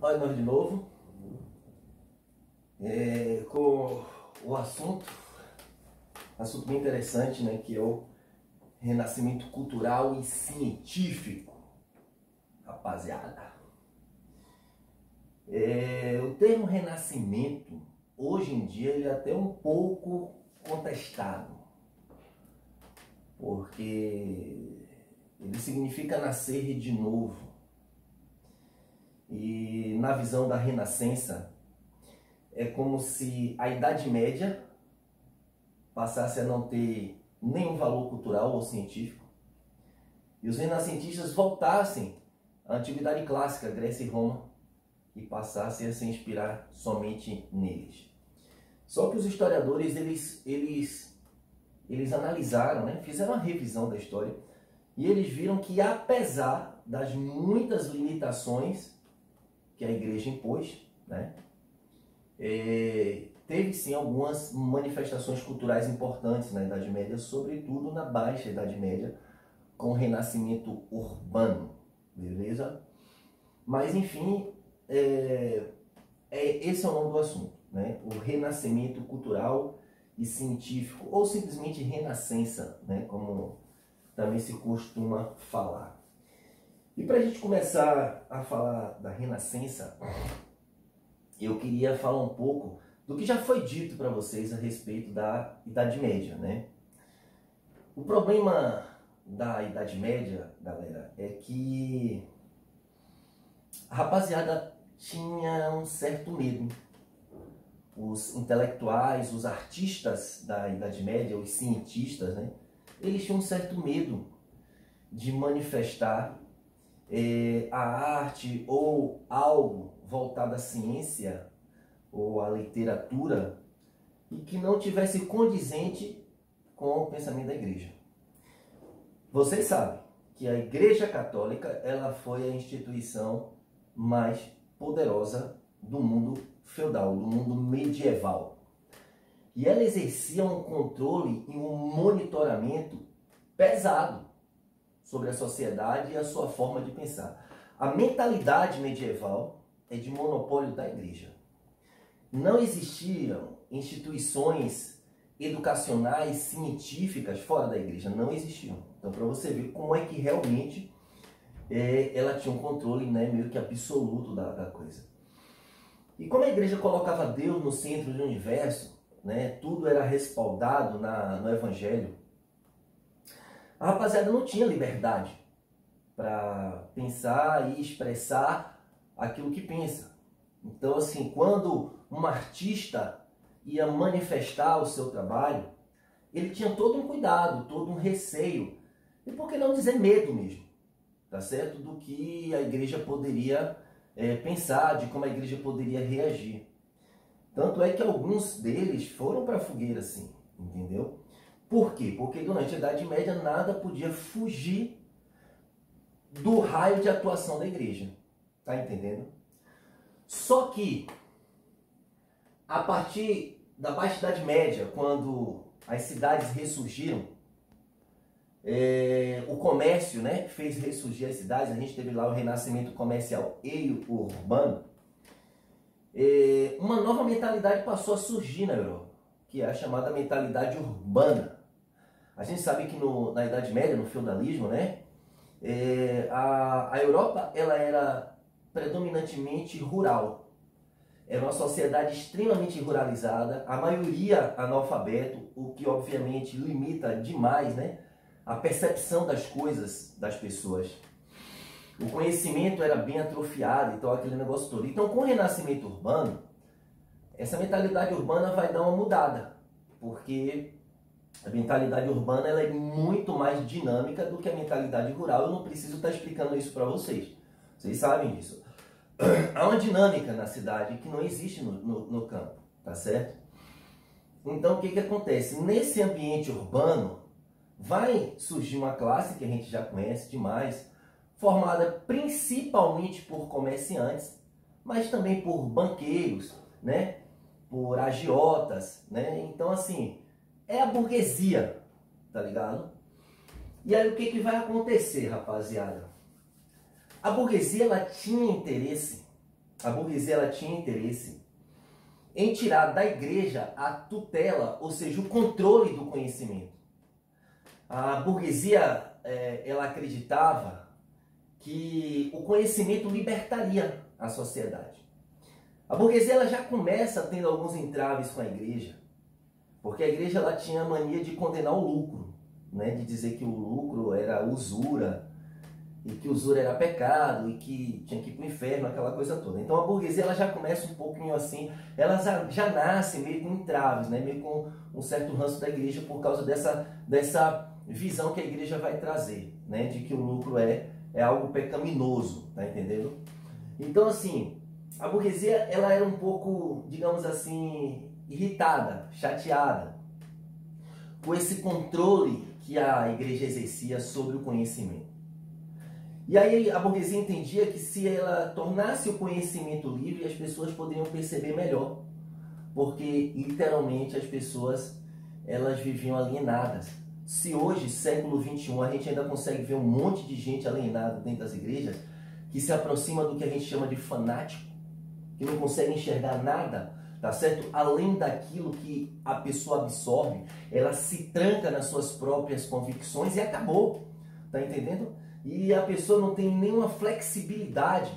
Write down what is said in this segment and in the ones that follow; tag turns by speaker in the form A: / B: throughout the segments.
A: Olha nós de novo, com o assunto bem interessante, né, que é o renascimento cultural e científico, rapaziada. O termo renascimento, hoje em dia, ele é até um pouco contestado, porque ele significa nascer de novo. E na visão da Renascença, é como se a Idade Média passasse a não ter nenhum valor cultural ou científico, e os renascentistas voltassem à Antiguidade Clássica, Grécia e Roma, e passassem a se inspirar somente neles. Só que os historiadores, eles analisaram, né, fizeram uma revisão da história, e eles viram que, apesar das muitas limitações que a igreja impôs, né, teve sim algumas manifestações culturais importantes na Idade Média, sobretudo na Baixa Idade Média, com o renascimento urbano, beleza? Mas enfim, esse é o nome do assunto, né? O renascimento cultural e científico, ou simplesmente renascença, né? Como também se costuma falar. E para a gente começar a falar da Renascença, eu queria falar um pouco do que já foi dito para vocês a respeito da Idade Média, né? O problema da Idade Média, galera, é que a rapaziada tinha um certo medo. Os intelectuais, os artistas da Idade Média, os cientistas, né? Eles tinham um certo medo de manifestar a arte ou algo voltado à ciência ou à literatura e que não tivesse condizente com o pensamento da igreja. Vocês sabem que a Igreja Católica, ela foi a instituição mais poderosa do mundo feudal, do mundo medieval. E ela exercia um controle e um monitoramento pesado sobre a sociedade e a sua forma de pensar. A mentalidade medieval é de monopólio da igreja. Não existiam instituições educacionais, científicas fora da igreja. Não existiam. Então, para você ver como é que realmente ela tinha um controle, né, meio que absoluto da coisa. E como a igreja colocava Deus no centro do universo, né, tudo era respaldado no evangelho, a rapaziada não tinha liberdade para pensar e expressar aquilo que pensa. Então, assim, quando um artista ia manifestar o seu trabalho, ele tinha todo um cuidado, todo um receio, e por que não dizer medo mesmo, tá certo? Do que a igreja poderia pensar, de como a igreja poderia reagir. Tanto é que alguns deles foram para a fogueira, assim, entendeu? Por quê? Porque durante a Idade Média nada podia fugir do raio de atuação da igreja. Tá entendendo? Só que, a partir da Baixa Idade Média, quando as cidades ressurgiram, o comércio, né, fez ressurgir as cidades, a gente teve lá o renascimento comercial e urbano, uma nova mentalidade passou a surgir na Europa, que é a chamada mentalidade urbana. A gente sabe que na Idade Média, no feudalismo, né, a Europa ela era predominantemente rural. Era uma sociedade extremamente ruralizada, a maioria analfabeto, o que obviamente limita demais, né, a percepção das coisas das pessoas. O conhecimento era bem atrofiado, então aquele negócio todo. Então, com o renascimento urbano, essa mentalidade urbana vai dar uma mudada, porque a mentalidade urbana ela é muito mais dinâmica do que a mentalidade rural. Eu não preciso estar explicando isso para vocês. Vocês sabem disso. Há uma dinâmica na cidade que não existe no campo, tá certo? Então, o que acontece? Nesse ambiente urbano, vai surgir uma classe que a gente já conhece demais, formada principalmente por comerciantes, mas também por banqueiros, né? Por agiotas, né? Então, assim, é a burguesia, tá ligado? E aí o que vai acontecer, rapaziada? A burguesia ela tinha interesse a burguesia ela tinha interesse em tirar da igreja a tutela, ou seja, o controle do conhecimento. A burguesia ela acreditava que o conhecimento libertaria a sociedade. A burguesia ela já começa tendo alguns entraves com a igreja, porque a igreja ela tinha a mania de condenar o lucro, né? De dizer que o lucro era usura, e que usura era pecado, e que tinha que ir para o inferno, aquela coisa toda. Então a burguesia ela já começa um pouquinho assim, ela já nasce meio com entraves, né? Meio com um certo ranço da igreja por causa dessa visão que a igreja vai trazer, né? De que o lucro é algo pecaminoso, tá entendendo? Então assim, a burguesia ela era um pouco, digamos assim, irritada, chateada com esse controle que a igreja exercia sobre o conhecimento. E aí a burguesia entendia que se ela tornasse o conhecimento livre, as pessoas poderiam perceber melhor, porque literalmente as pessoas elas viviam alienadas. Se hoje, século XXI, a gente ainda consegue ver um monte de gente alienada dentro das igrejas, que se aproxima do que a gente chama de fanático, que não consegue enxergar nada, tá certo? Além daquilo que a pessoa absorve, ela se tranca nas suas próprias convicções e acabou, tá entendendo? E a pessoa não tem nenhuma flexibilidade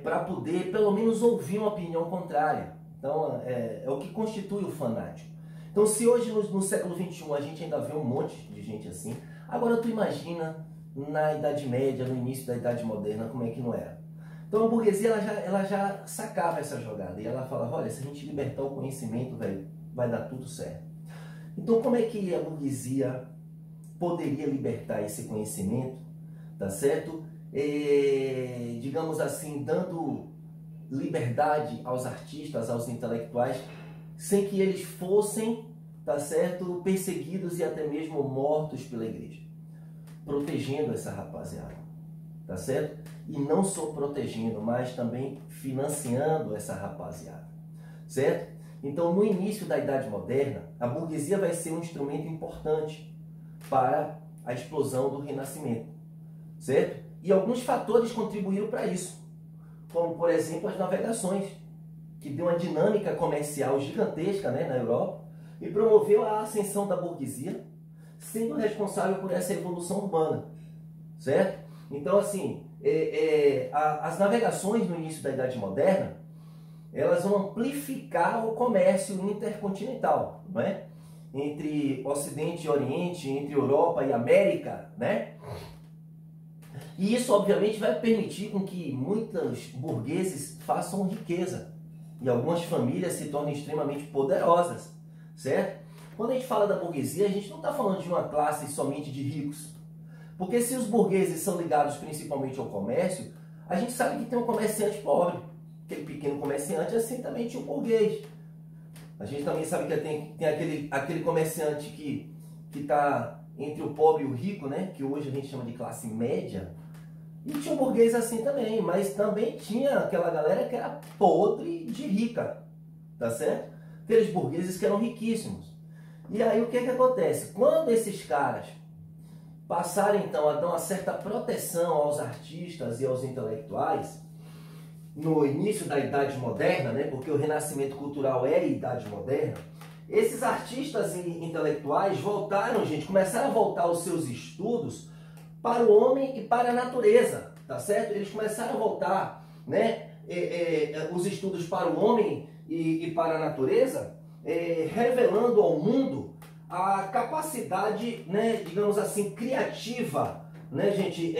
A: para poder, pelo menos, ouvir uma opinião contrária. Então, é o que constitui o fanático. Então, se hoje, no século XXI, a gente ainda vê um monte de gente assim, agora tu imagina na Idade Média, no início da Idade Moderna, como é que não era. Então, a burguesia ela já sacava essa jogada e ela falava, olha, se a gente libertar o conhecimento, velho, vai dar tudo certo. Então, como é que a burguesia poderia libertar esse conhecimento? Tá certo? Digamos assim, dando liberdade aos artistas, aos intelectuais, sem que eles fossem, tá certo, perseguidos e até mesmo mortos pela igreja. Protegendo essa rapaziada, tá certo? E não só protegendo, mas também financiando essa rapaziada, certo? Então, no início da Idade Moderna, a burguesia vai ser um instrumento importante para a explosão do Renascimento. Certo? E alguns fatores contribuíram para isso, como por exemplo as navegações, que deu uma dinâmica comercial gigantesca, né, na Europa e promoveu a ascensão da burguesia, sendo responsável por essa evolução urbana, certo? Então assim, as navegações no início da Idade Moderna, elas vão amplificar o comércio intercontinental, não é? Entre Ocidente e Oriente, entre Europa e América, né? E isso, obviamente, vai permitir com que muitos burgueses façam riqueza e algumas famílias se tornem extremamente poderosas, certo? Quando a gente fala da burguesia, a gente não está falando de uma classe somente de ricos. Porque se os burgueses são ligados principalmente ao comércio, a gente sabe que tem um comerciante pobre. Aquele pequeno comerciante, assim também tinha um burguês. A gente também sabe que tem aquele comerciante que está entre o pobre e o rico, né? Que hoje a gente chama de classe média. E tinha um burguês assim também, mas também tinha aquela galera que era podre de rica, tá certo? Aqueles burgueses que eram riquíssimos. E aí o que acontece? Quando esses caras passaram então a dar uma certa proteção aos artistas e aos intelectuais, no início da Idade Moderna, né, porque o renascimento cultural é a Idade Moderna, esses artistas e intelectuais voltaram, gente, começaram a voltar os seus estudos para o homem e para a natureza, tá certo? Eles começaram a voltar, né, os estudos para o homem e para a natureza, revelando ao mundo a capacidade, né, digamos assim, criativa, né, gente,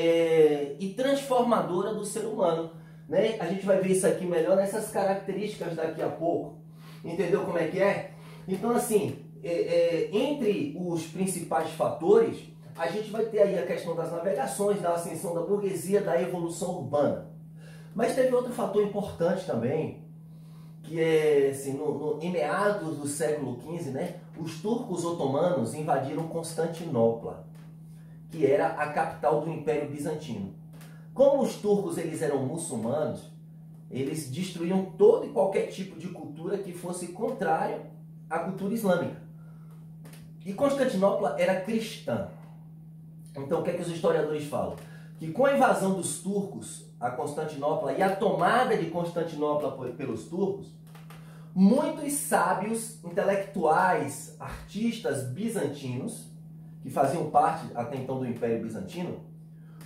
A: e transformadora do ser humano, né? A gente vai ver isso aqui melhor nessas características daqui a pouco, entendeu como é que é? Então, assim, entre os principais fatores, a gente vai ter aí a questão das navegações, da ascensão da burguesia, da evolução urbana. Mas teve outro fator importante também, que é, assim, em meados do século XV, né, os turcos otomanos invadiram Constantinopla, que era a capital do Império Bizantino. Como os turcos eles eram muçulmanos, eles destruíam todo e qualquer tipo de cultura que fosse contrário à cultura islâmica. E Constantinopla era cristã. Então o que é que os historiadores falam? Que com a invasão dos turcos a Constantinopla e a tomada de Constantinopla pelos turcos, muitos sábios, intelectuais, artistas bizantinos, que faziam parte até então do Império Bizantino,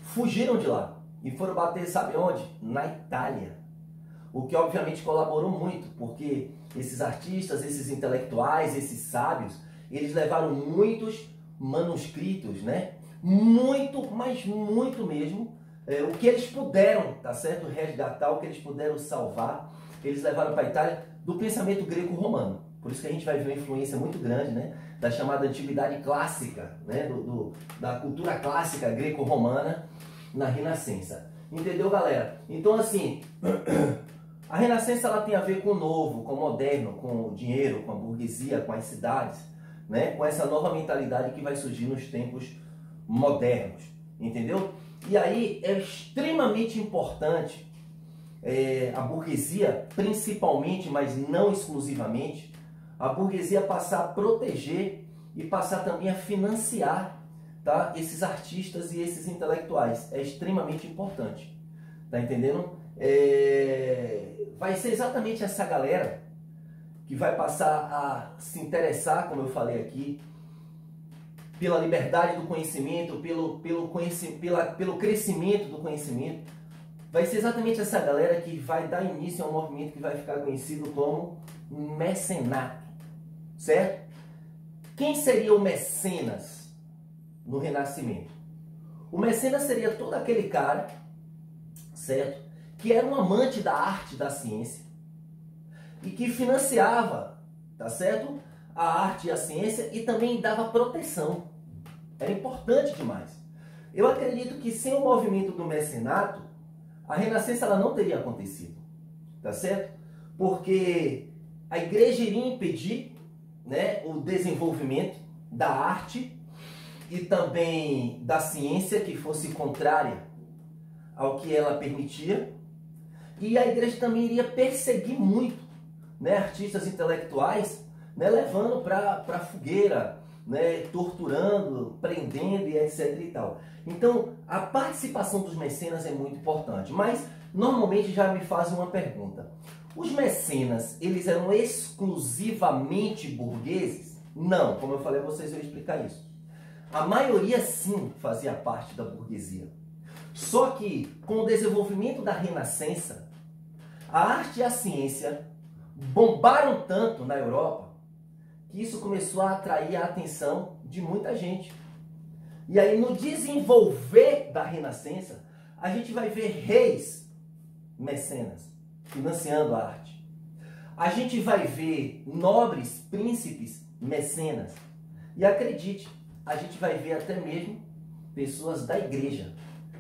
A: fugiram de lá e foram bater, sabe onde? Na Itália. O que obviamente colaborou muito, porque esses artistas, esses intelectuais, esses sábios, eles levaram muitos manuscritos, né? Muito, mas muito mesmo, o que eles puderam, tá certo? Resgatar, o que eles puderam salvar, eles levaram para a Itália do pensamento greco-romano. Por isso que a gente vai ver uma influência muito grande, né? Da chamada antiguidade clássica, né? Da cultura clássica greco-romana na Renascença. Entendeu, galera? Então, assim, a Renascença ela tem a ver com o novo, com o moderno, com o dinheiro, com a burguesia, com as cidades, né? Com essa nova mentalidade que vai surgir nos tempos modernos, entendeu? E aí é extremamente importante a burguesia, principalmente, mas não exclusivamente, a burguesia passar a proteger e passar também a financiar, tá, esses artistas e esses intelectuais. É extremamente importante, tá entendendo? Vai ser exatamente essa galera que vai passar a se interessar, como eu falei aqui, pela liberdade do conhecimento, pelo crescimento do conhecimento. Vai ser exatamente essa galera que vai dar início a um movimento que vai ficar conhecido como mecenato, certo? Quem seria o mecenas no Renascimento? O mecenas seria todo aquele cara, certo? Que era um amante da arte, da ciência, e que financiava, tá certo? A arte e a ciência e também dava proteção. Era importante demais. Eu acredito que sem o movimento do mecenato, a Renascença ela não teria acontecido, tá certo? Porque a igreja iria impedir, né, o desenvolvimento da arte e também da ciência que fosse contrária ao que ela permitia, e a igreja também iria perseguir muito, né, artistas intelectuais, né, levando para a fogueira, né, torturando, prendendo e etc e tal. Então, a participação dos mecenas é muito importante, mas normalmente já me fazem uma pergunta. Os mecenas, eles eram exclusivamente burgueses? Não, como eu falei a vocês, eu vou explicar isso. A maioria sim fazia parte da burguesia. Só que com o desenvolvimento da Renascença, a arte e a ciência bombaram tanto na Europa que isso começou a atrair a atenção de muita gente. E aí no desenvolver da Renascença, a gente vai ver reis mecenas financiando a arte. A gente vai ver nobres, príncipes mecenas. E acredite, a gente vai ver até mesmo pessoas da igreja,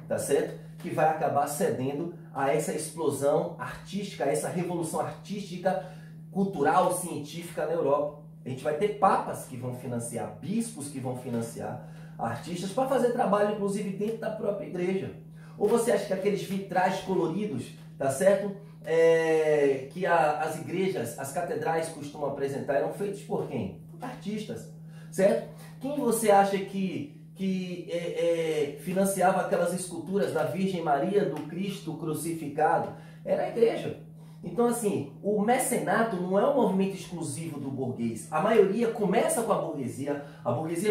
A: tá certo? Que vai acabar cedendo a essa explosão artística, a essa revolução artística, cultural, científica na Europa. A gente vai ter papas que vão financiar, bispos que vão financiar artistas para fazer trabalho, inclusive, dentro da própria igreja. Ou você acha que aqueles vitrais coloridos, tá certo? Que as igrejas, as catedrais costumam apresentar, eram feitos por quem? Por artistas, certo? Quem você acha que financiava aquelas esculturas da Virgem Maria, do Cristo crucificado? Era a igreja. Então, assim, o mecenato não é um movimento exclusivo do burguês. A maioria começa com a burguesia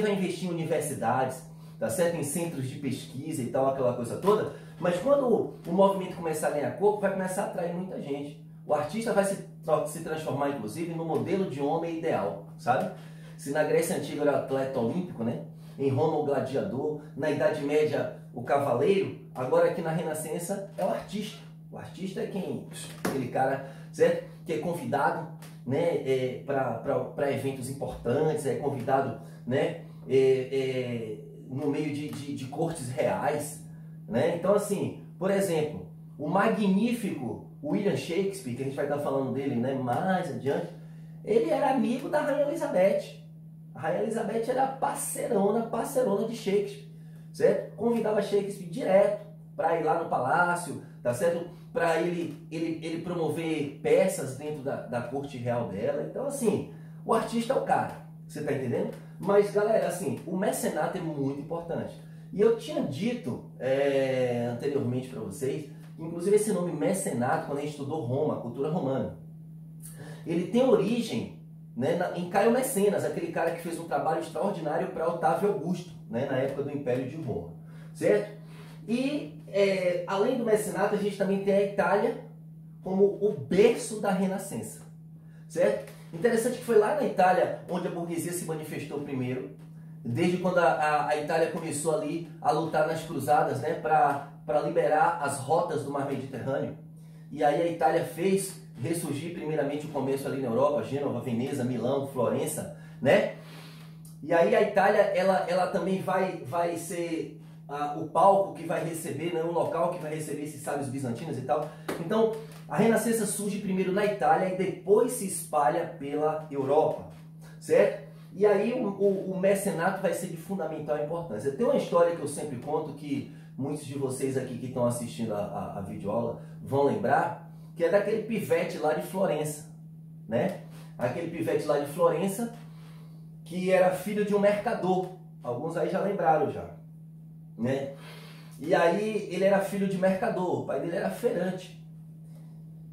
A: vai investir em universidades, tá certo? Em centros de pesquisa e tal, aquela coisa toda. Mas quando o movimento começar a ganhar corpo, vai começar a atrair muita gente. O artista vai se transformar, inclusive, no modelo de homem ideal, sabe? Se na Grécia Antiga era o atleta olímpico, né? Em Roma o gladiador, na Idade Média o cavaleiro, agora aqui na Renascença é o artista. O artista é aquele cara, certo? Que é convidado, né, para eventos importantes, é convidado, né, no meio de cortes reais, né? Então, assim, por exemplo, o magnífico William Shakespeare, que a gente vai estar falando dele, né, mais adiante, ele era amigo da Rainha Elizabeth. A Rainha Elizabeth era parceirona de Shakespeare, certo? Convidava Shakespeare direto para ir lá no palácio, tá certo? Para ele promover peças dentro da corte real dela. Então, assim, o artista é o cara, você tá entendendo? Mas, galera, assim, o mecenato é muito importante. E eu tinha dito anteriormente para vocês, Inclusive esse nome mecenato, quando a gente estudou Roma, a cultura romana, ele tem origem, né, em Caio Mecenas, aquele cara que fez um trabalho extraordinário para Otávio Augusto, né, na época do Império de Roma, certo? E além do mecenato, a gente também tem a Itália como o berço da Renascença, certo? Interessante que foi lá na Itália onde a burguesia se manifestou primeiro, desde quando a Itália começou ali a lutar nas cruzadas, né, para liberar as rotas do mar Mediterrâneo. E aí a Itália fez ressurgir primeiramente o comércio ali na Europa, Gênova, Veneza, Milão, Florença, né? E aí a Itália, ela também vai ser o palco que vai receber, né, o local que vai receber esses sábios bizantinos e tal. Então, a Renascença surge primeiro na Itália e depois se espalha pela Europa, certo? E aí o mecenato vai ser de fundamental importância. Tem uma história que eu sempre conto, que muitos de vocês aqui que estão assistindo a videoaula vão lembrar, que é daquele pivete lá de Florença, né? Aquele pivete lá de Florença, que era filho de um mercador. Alguns aí já lembraram já, né? E aí ele era filho de mercador, o pai dele era feirante.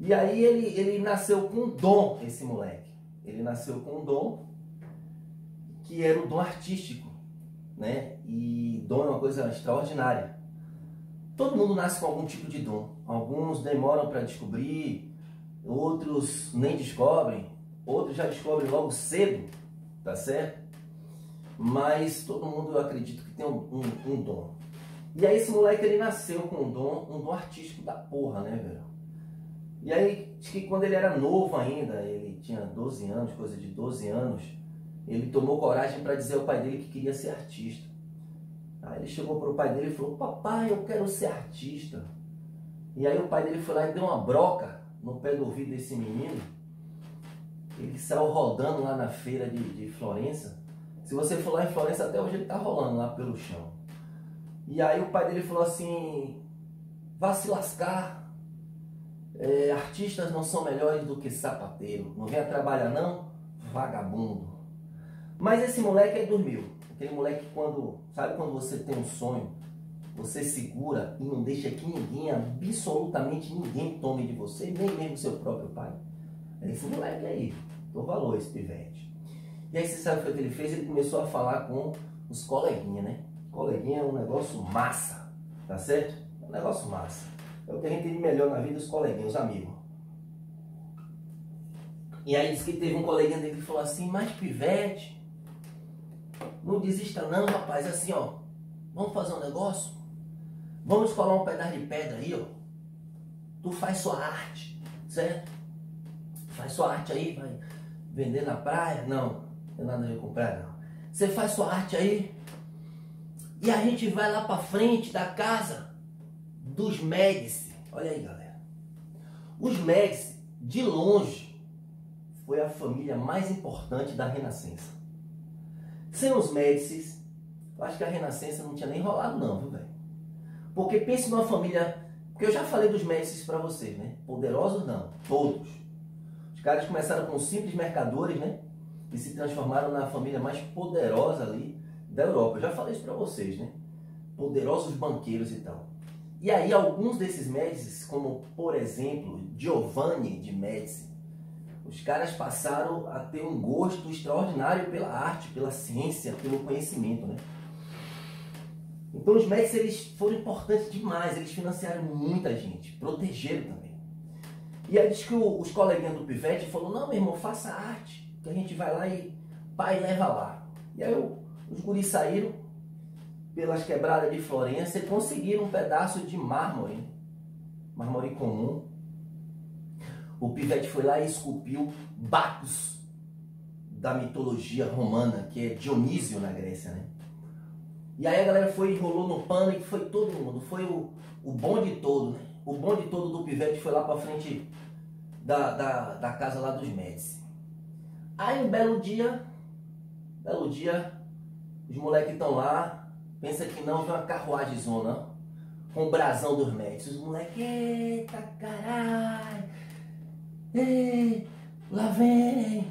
A: E aí ele nasceu com um dom, esse moleque. Ele nasceu com um dom, que era o dom artístico, né? E dom é uma coisa extraordinária. Todo mundo nasce com algum tipo de dom. Alguns demoram para descobrir, outros nem descobrem, outros já descobrem logo cedo, tá certo? Mas todo mundo, eu acredito, que tem um dom. E aí esse moleque, ele nasceu com um dom artístico da porra, né, velho? E aí, acho que quando ele era novo ainda, ele tinha 12 anos, coisa de 12 anos, ele tomou coragem para dizer ao pai dele que queria ser artista. Aí ele chegou para o pai dele e falou: papai, eu quero ser artista. E aí o pai dele foi lá e deu uma broca no pé do ouvido desse menino. Ele saiu rodando lá na feira de Florença. Se você for lá em Florença, até hoje ele está rolando lá pelo chão. E aí o pai dele falou assim: vá se lascar. Artistas não são melhores do que sapateiro. Não venha trabalhar não, vagabundo. Mas esse moleque aí dormiu. Aquele moleque sabe quando você tem um sonho, você segura e não deixa que ninguém, absolutamente ninguém tome de você, nem mesmo seu próprio pai. Esse moleque aí, dou valor esse pivete. E aí você sabe o que ele fez? Ele começou a falar com os coleguinhas, né? Coleguinha é um negócio massa, tá certo? É um negócio massa. É o que a gente tem de melhor na vida, os coleguinhas, os amigos. E aí disse que teve um coleguinha dele que falou assim: mas pivete, não desista não, rapaz, assim ó, vamos fazer um negócio? Vamos colar um pedaço de pedra aí, ó. Tu faz sua arte, certo? Faz sua arte aí, vai vender na praia? Não tem nada a ver com praia, não. Você faz sua arte aí e a gente vai lá pra frente da casa dos Médici. Olha aí, galera. Os Médici, de longe, foi a família mais importante da Renascença. Sem os Médicis, eu acho que a Renascença não tinha nem rolado não, viu, velho? Porque pense numa família... Porque eu já falei dos Médicis para vocês, né? Poderosos não, todos. Os caras começaram como simples mercadores, né? E se transformaram na família mais poderosa ali da Europa. Eu já falei isso para vocês, né? Poderosos banqueiros e tal. E aí alguns desses Médicis, como por exemplo, Giovanni de Médici, os caras passaram a ter um gosto extraordinário pela arte, pela ciência, pelo conhecimento, né? Então os Médici, eles foram importantes demais, eles financiaram muita gente, protegeram também. E aí diz que os coleguinhas do pivete falaram: não, meu irmão, faça arte, que a gente vai lá e pai leva lá. E aí os guris saíram pelas quebradas de Florença e conseguiram um pedaço de mármore comum. O pivete foi lá e esculpiu Bacchus, da mitologia romana, que é Dionísio na Grécia, né? E aí a galera foi, rolou no pano e foi todo mundo, foi o bonde todo, né? O bonde todo do pivete foi lá pra frente da casa lá dos Médici. Aí um belo dia, os moleques estão lá, pensa que não, vê uma carruagem zona, com o brasão dos Médici. Os moleques, eita caralho! Ei, lá vem,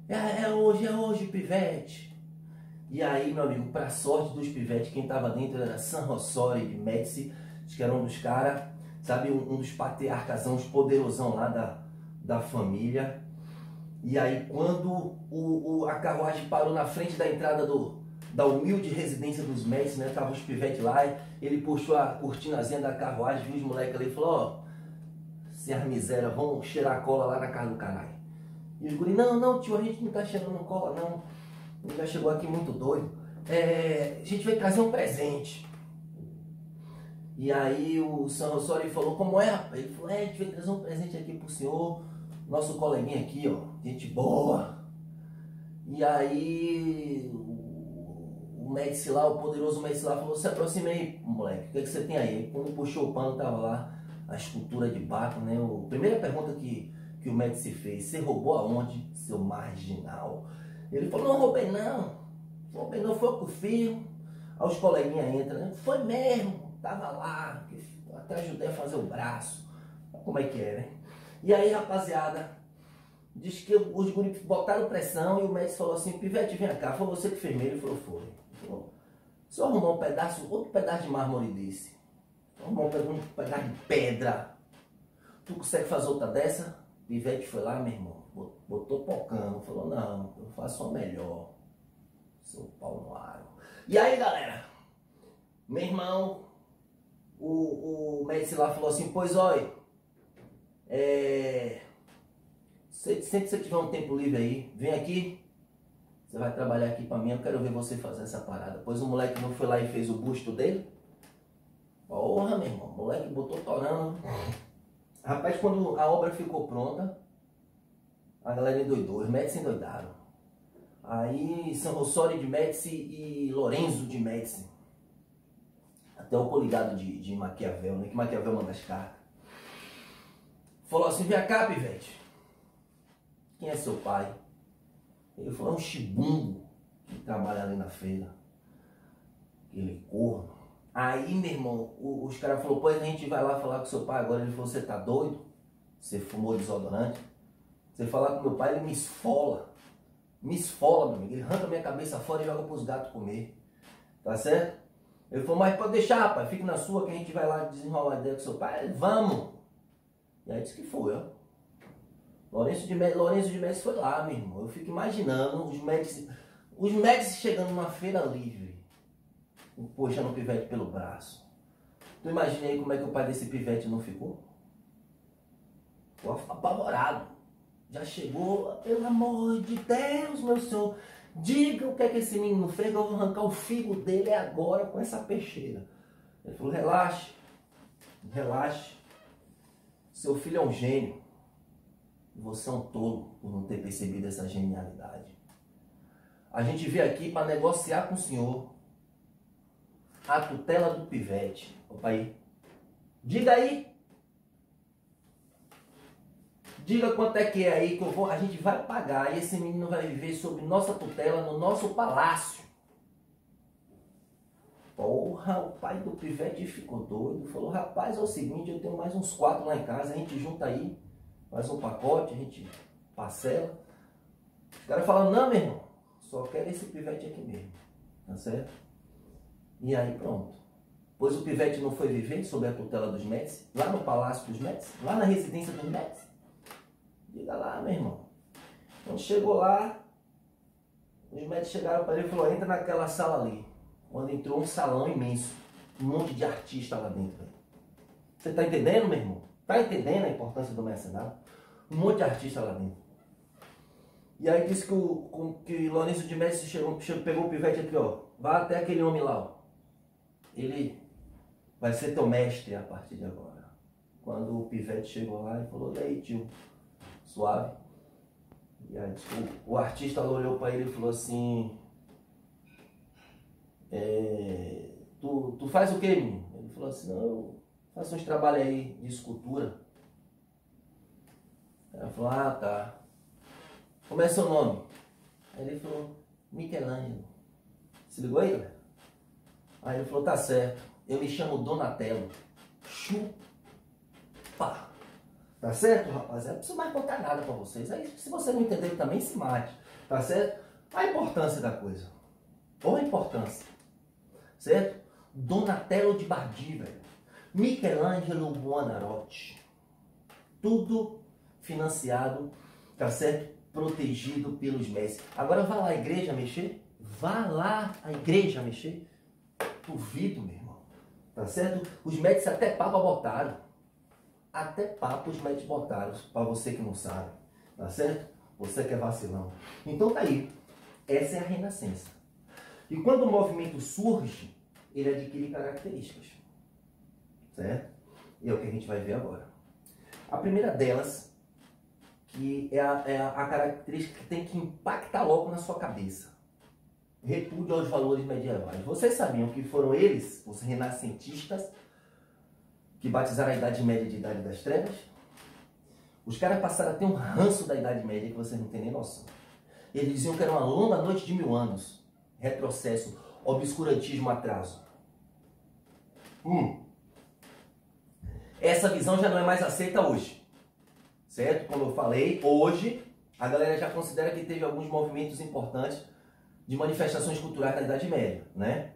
A: é hoje, pivete. E aí, meu amigo, pra sorte dos pivetes, quem tava dentro era San Rossori de Médici, que era um dos caras, sabe, um dos patriarcasão, os poderosão lá da família. E aí quando a carruagem parou na frente da entrada da humilde residência dos Médici, né, tava os pivetes lá, ele puxou a cortinazinha da carruagem, viu os moleques ali e falou, ó, se as miséria, vão cheirar a cola lá na casa do caralho. E os guri, não tio, a gente não tá cheirando cola não, ele já chegou aqui muito doido, a gente vai trazer um presente. E aí o San Rossori falou, como é, rapaz? Ele falou, a gente vai trazer um presente aqui pro senhor, nosso coleguinha aqui, ó, gente boa. E aí o Médici lá, o poderoso Médici lá falou, se aproxime aí, moleque, o que você tem aí? Quando puxou o pano, tava lá a escultura de Baco, né? A primeira pergunta que o Médici fez, você roubou aonde, seu marginal? Ele falou, não roubei não, foi o que eu fiz. Aí os coleguinhas entram, né? Foi mesmo, tava lá, até ajudei a fazer o braço. Como é que é, né? E aí, rapaziada, diz que os guris botaram pressão e o médico falou assim, pivete, vem cá, foi você que fez mesmo? Ele falou, foi. Ele falou, só arrumar um pedaço, outro pedaço de mármore desse. Arrumar um pedaço de pedra. Tu consegue fazer outra dessa? Pivete foi lá, meu irmão, botou pocando, falou, não, eu faço uma melhor. Seu pau no aro. E aí, galera, meu irmão, o médico lá falou assim, pois olha, sempre que você tiver um tempo livre aí, vem aqui, você vai trabalhar aqui pra mim, eu quero ver você fazer essa parada. Pois o moleque não foi lá e fez o busto dele? Porra, meu irmão, o moleque botou torando. Rapaz, quando a obra ficou pronta, a galera endoidou, os Médici endoidaram. Aí San Rossori de Médici e Lorenzo de Médici. Até o coligado de Maquiavel, né? Que Maquiavel manda as cartas. Falou assim, vem cá, pivete. Quem é seu pai? Ele falou, é um chibungo que trabalha ali na feira. Aquele corno. Aí, meu irmão, os caras falaram, pois a gente vai lá falar com seu pai agora. Ele falou, você tá doido? Você fumou desodorante? Você falar com meu pai, ele me esfola. Me esfola, meu amigo. Ele arranca minha cabeça fora e joga pros gatos comer. Tá certo? Ele falou, mas pode deixar, rapaz. Fique na sua que a gente vai lá desenrolar a ideia com seu pai. Ele, vamos. E aí disse que foi, ó. Lorenzo de Médici foi lá, meu irmão. Eu fico imaginando os Médici chegando numa feira livre, puxando o pivete pelo braço. Tu imagina aí como é que o pai desse pivete não ficou? Ficou apavorado. Já chegou, pelo amor de Deus, meu senhor, diga o que é que esse menino fez, eu vou arrancar o figo dele agora com essa peixeira. Ele falou, relaxe, relaxe. Seu filho é um gênio. E você é um tolo por não ter percebido essa genialidade. A gente veio aqui para negociar com o senhor a tutela do pivete. Opa aí. Diga aí. Diga quanto é que é aí que a gente vai pagar e esse menino vai viver sob nossa tutela no nosso palácio. Porra, o pai do pivete ficou doido. Falou, rapaz, é o seguinte, eu tenho mais uns 4 lá em casa, a gente junta aí, faz um pacote, a gente parcela. Os caras falaram, não, meu irmão, só quero esse pivete aqui mesmo. Tá certo? E aí pronto. Pois o pivete não foi viver sob a tutela dos Médici, lá no palácio dos Médici, lá na residência dos Médici. Diga lá, meu irmão. Quando chegou lá, os Médici chegaram para ele e falaram, entra naquela sala ali. Quando entrou um salão imenso, um monte de artista lá dentro. Você tá entendendo, meu irmão? Tá entendendo a importância do mercenário? Um monte de artista lá dentro. E aí disse que Lorenzo de Médici pegou o pivete aqui, ó. Vá até aquele homem lá, ó. Ele vai ser teu mestre a partir de agora. Quando o pivete chegou lá, ele falou, e aí, tio? Suave. E aí o artista olhou para ele e falou assim, tu faz o que, menino? Ele falou assim, não, eu faço uns trabalhos aí de escultura. Ela falou, ah, tá. Como é seu nome? Aí ele falou, Michelangelo. Se ligou aí, galera? Aí ele falou, tá certo, eu me chamo Donatello. Chupa. Tá certo, rapaziada? Não preciso mais contar nada pra vocês. Aí, se você não entender, também se mate. Tá certo? A importância da coisa. Ou a importância. Certo? Donatello de Bardi, velho. Michelangelo Buonarroti. Tudo financiado, tá certo? Protegido pelos mestres. Agora vá lá a igreja mexer? Vá lá a igreja mexer? Duvido, meu irmão. Tá certo? Os médicos até papa botaram. Até papa os médicos botaram, para você que não sabe. Tá certo? Você que é vacilão. Então tá aí. Essa é a renascença. E quando o movimento surge, ele adquire características. Certo? E é o que a gente vai ver agora. A primeira delas, que é a característica que tem que impactar logo na sua cabeça. Repúdio aos valores medievais. Vocês sabiam que foram eles, os renascentistas, que batizaram a Idade Média de Idade das Trevas? Os caras passaram a ter um ranço da Idade Média que vocês não têm nem noção. Eles diziam que era uma longa noite de 1000 anos. Retrocesso, obscurantismo, atraso. Essa visão já não é mais aceita hoje. Certo? Como eu falei, hoje a galera já considera que teve alguns movimentos importantes de manifestações culturais na Idade Média, né?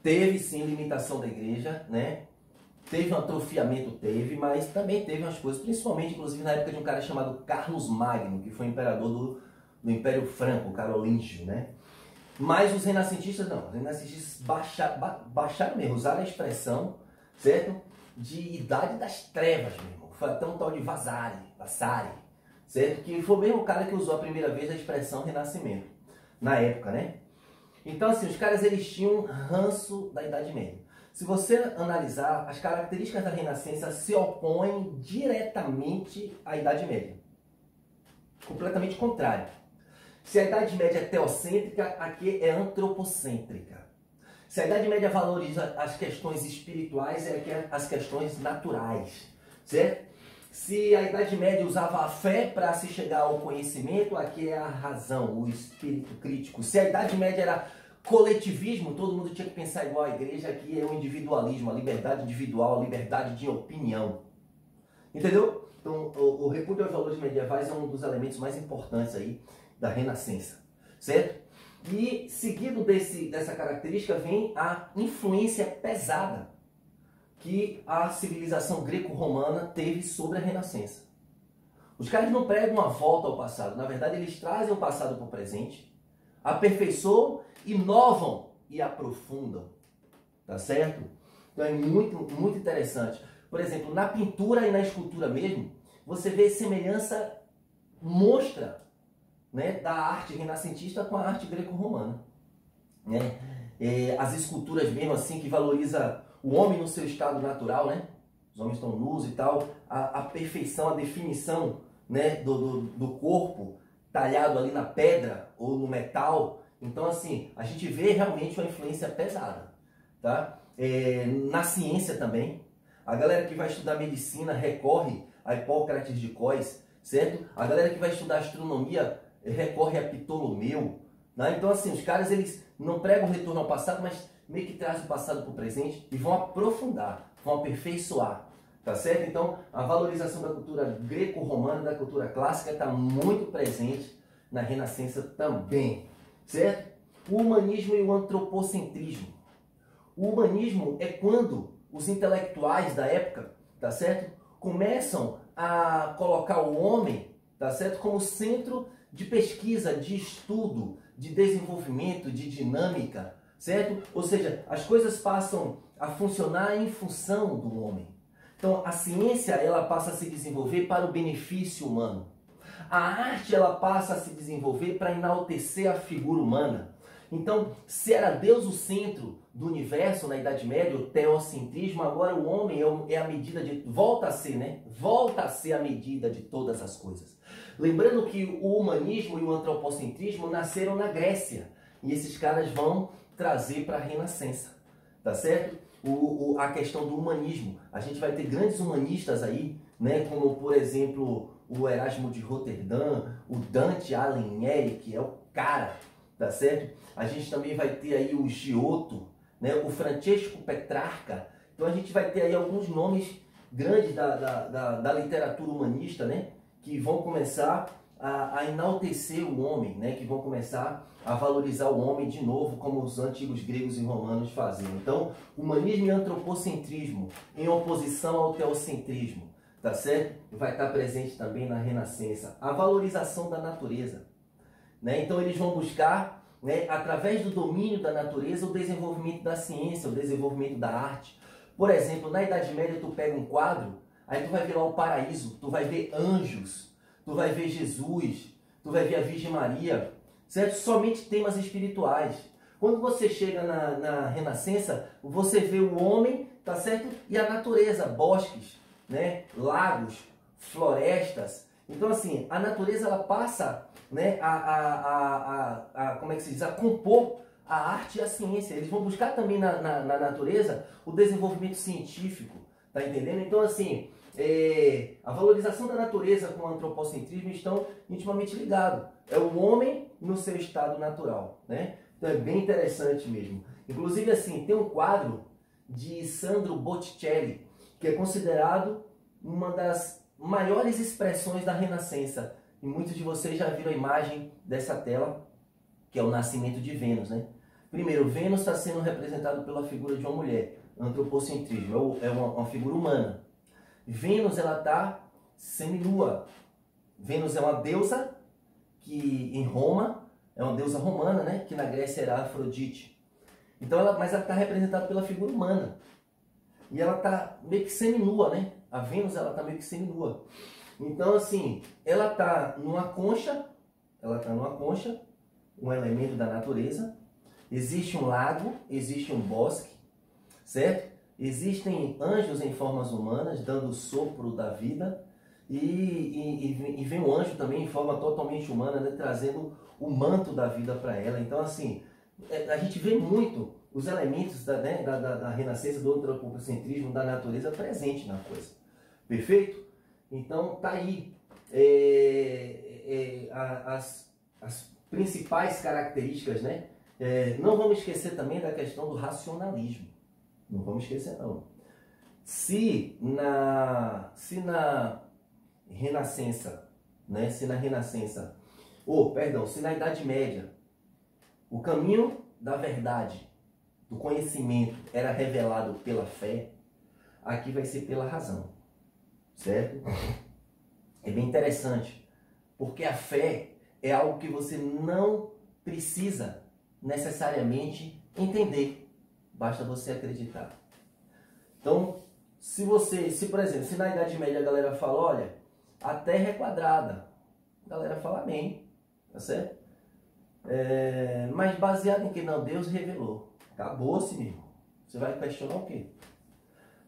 A: Teve sim limitação da igreja, né? Teve um atrofiamento, mas também teve umas coisas, principalmente inclusive na época de um cara chamado Carlos Magno, que foi imperador do Império Franco, carolíngio, né? Mas os renascentistas não, os renascentistas baixaram mesmo, usaram a expressão, certo? De Idade das Trevas, meu irmão. Foi até um tal de Vasari, certo? Que foi o mesmo cara que usou a primeira vez a expressão renascimento, na época, né? Então, assim, os caras eles tinham ranço da Idade Média. Se você analisar, as características da Renascença se opõem diretamente à Idade Média. Completamente contrário. Se a Idade Média é teocêntrica, aqui é antropocêntrica. Se a Idade Média valoriza as questões espirituais, aqui é as questões naturais, certo? Se a Idade Média usava a fé para se chegar ao conhecimento, aqui é a razão, o espírito crítico. Se a Idade Média era coletivismo, todo mundo tinha que pensar igual à igreja, aqui é o individualismo, a liberdade individual, a liberdade de opinião. Entendeu? Então, o repúdio aos valores medievais é um dos elementos mais importantes aí da Renascença, certo? E seguido dessa característica vem a influência pesada que a civilização greco-romana teve sobre a Renascença. Os caras não pregam uma volta ao passado, na verdade eles trazem o passado para o presente, aperfeiçoam, inovam e aprofundam, tá certo? Então é muito interessante. Por exemplo, na pintura e na escultura mesmo, você vê semelhança monstra, né, da arte renascentista com a arte greco-romana, né? As esculturas mesmo assim que valoriza o homem no seu estado natural, né? Os homens estão nus e tal, a perfeição, a definição, né, do corpo talhado ali na pedra ou no metal. Então assim, a gente vê realmente uma influência pesada, tá? Na ciência também, a galera que vai estudar medicina recorre a Hipócrates de Cós, certo? A galera que vai estudar astronomia recorre a Ptolomeu, né? Então assim, os caras eles não pregam o retorno ao passado, mas meio que trazem o passado para o presente e vão aprofundar, vão aperfeiçoar, tá certo? Então a valorização da cultura greco-romana, da cultura clássica está muito presente na Renascença também, certo? O humanismo e o antropocentrismo. O humanismo é quando os intelectuais da época, tá certo? Começam a colocar o homem, tá certo? Como centro de pesquisa, de estudo, de desenvolvimento, de dinâmica, certo? Ou seja, as coisas passam a funcionar em função do homem. Então, a ciência, ela passa a se desenvolver para o benefício humano. A arte, ela passa a se desenvolver para enaltecer a figura humana. Então, se era Deus o centro do universo na Idade Média, o teocentrismo, agora o homem é a medida de... Volta a ser, né? Volta a ser a medida de todas as coisas. Lembrando que o humanismo e o antropocentrismo nasceram na Grécia. E esses caras vão trazer para a Renascença, tá certo? A questão do humanismo. A gente vai ter grandes humanistas aí, né? Como, por exemplo, o Erasmo de Roterdã, o Dante Alighieri, que é o cara, tá certo? A gente também vai ter aí o Giotto, né? O Francesco Petrarca. Então a gente vai ter aí alguns nomes grandes da literatura humanista, né? Que vão começar a enaltecer o homem, né? Que vão começar a valorizar o homem de novo, como os antigos gregos e romanos faziam. Então, humanismo e antropocentrismo em oposição ao teocentrismo, tá certo? Vai estar presente também na Renascença. A valorização da natureza, né? Então, eles vão buscar, né, através do domínio da natureza, o desenvolvimento da ciência, o desenvolvimento da arte. Por exemplo, na Idade Média, tu pega um quadro, aí tu vai ver lá o paraíso, tu vai ver anjos, tu vai ver Jesus, tu vai ver a Virgem Maria, certo? Somente temas espirituais. Quando você chega na Renascença, você vê o homem, tá certo? E a natureza, bosques, né? Lagos, florestas. Então, assim, a natureza ela passa, né, como é que se diz? A compor a arte e a ciência. Eles vão buscar também na natureza o desenvolvimento científico, tá entendendo? Então, assim, a valorização da natureza com o antropocentrismo estão intimamente ligados. É o homem no seu estado natural, né? Então é bem interessante mesmo. Inclusive, assim, tem um quadro de Sandro Botticelli, que é considerado uma das maiores expressões da Renascença. E muitos de vocês já viram a imagem dessa tela, que é o nascimento de Vênus, né? Primeiro, Vênus está sendo representado pela figura de uma mulher, antropocentrismo, é uma figura humana. Vênus, ela está seminua. Vênus é uma deusa que em Roma, é uma deusa romana, né? Que na Grécia era Afrodite. Então, mas ela está representada pela figura humana. E ela está meio que seminua, né? A Vênus, ela está meio que seminua. Então, assim, ela está numa concha, um elemento da natureza. Existe um lago, existe um bosque, certo? Existem anjos em formas humanas, dando o sopro da vida. E vem um anjo também em forma totalmente humana, né, trazendo o manto da vida para ela. Então, assim, a gente vê muito os elementos da renascença, do antropocentrismo, da natureza presente na coisa. Perfeito? Então, tá aí as principais características, né? Não vamos esquecer também da questão do racionalismo. Não vamos esquecer, não. Se na Renascença, né? Se na Idade Média, o caminho da verdade, do conhecimento era revelado pela fé, aqui vai ser pela razão, certo? É bem interessante, porque a fé é algo que você não precisa necessariamente entender, basta você acreditar. Então, por exemplo, se na Idade Média a galera fala, olha, a Terra é quadrada, a galera fala amém, tá certo? Mas baseado em que não, Deus revelou. Acabou-se, meu irmão. Você vai questionar o quê?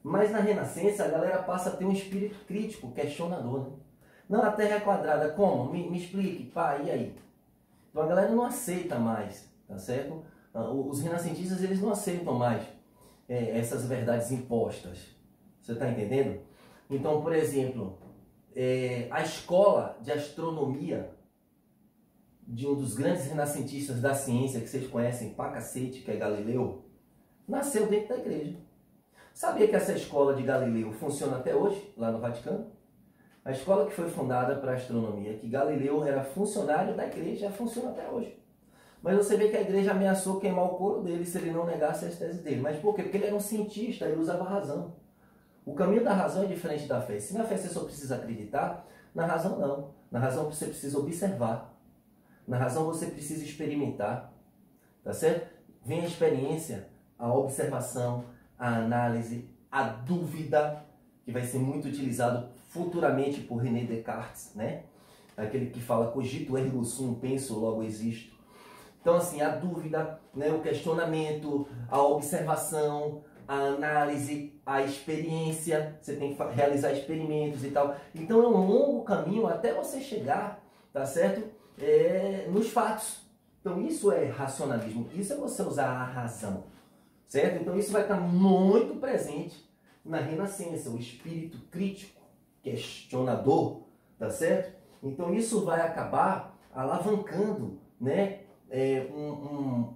A: Mas na Renascença a galera passa a ter um espírito crítico, questionador, né? Não, a Terra é quadrada, como? Me explique, pá, e aí? Então a galera não aceita mais, tá certo? Os renascentistas, eles não aceitam mais essas verdades impostas. Você está entendendo? Então, por exemplo, a escola de astronomia de um dos grandes renascentistas da ciência que vocês conhecem pra cacete, que é Galileu, nasceu dentro da igreja. Sabia que essa escola de Galileu funciona até hoje, lá no Vaticano? A escola que foi fundada para astronomia, que Galileu era funcionário da igreja, funciona até hoje. Mas você vê que a igreja ameaçou queimar o couro dele se ele não negasse as teses dele. Mas por quê? Porque ele era um cientista, ele usava a razão. O caminho da razão é diferente da fé. Se na fé você só precisa acreditar, na razão não. Na razão você precisa observar. Na razão você precisa experimentar. Tá certo? Vem a experiência, a observação, a análise, a dúvida, que vai ser muito utilizado futuramente por René Descartes, né? Aquele que fala cogito ergo sum, penso, logo existo. Então, assim, a dúvida, né, o questionamento, a observação, a análise, a experiência, você tem que realizar experimentos e tal. Então, é um longo caminho até você chegar, tá certo? Nos fatos. Então, isso é racionalismo, isso é você usar a razão, certo? Então, isso vai estar muito presente na Renascença, o espírito crítico, questionador, tá certo? Então, isso vai acabar alavancando, né,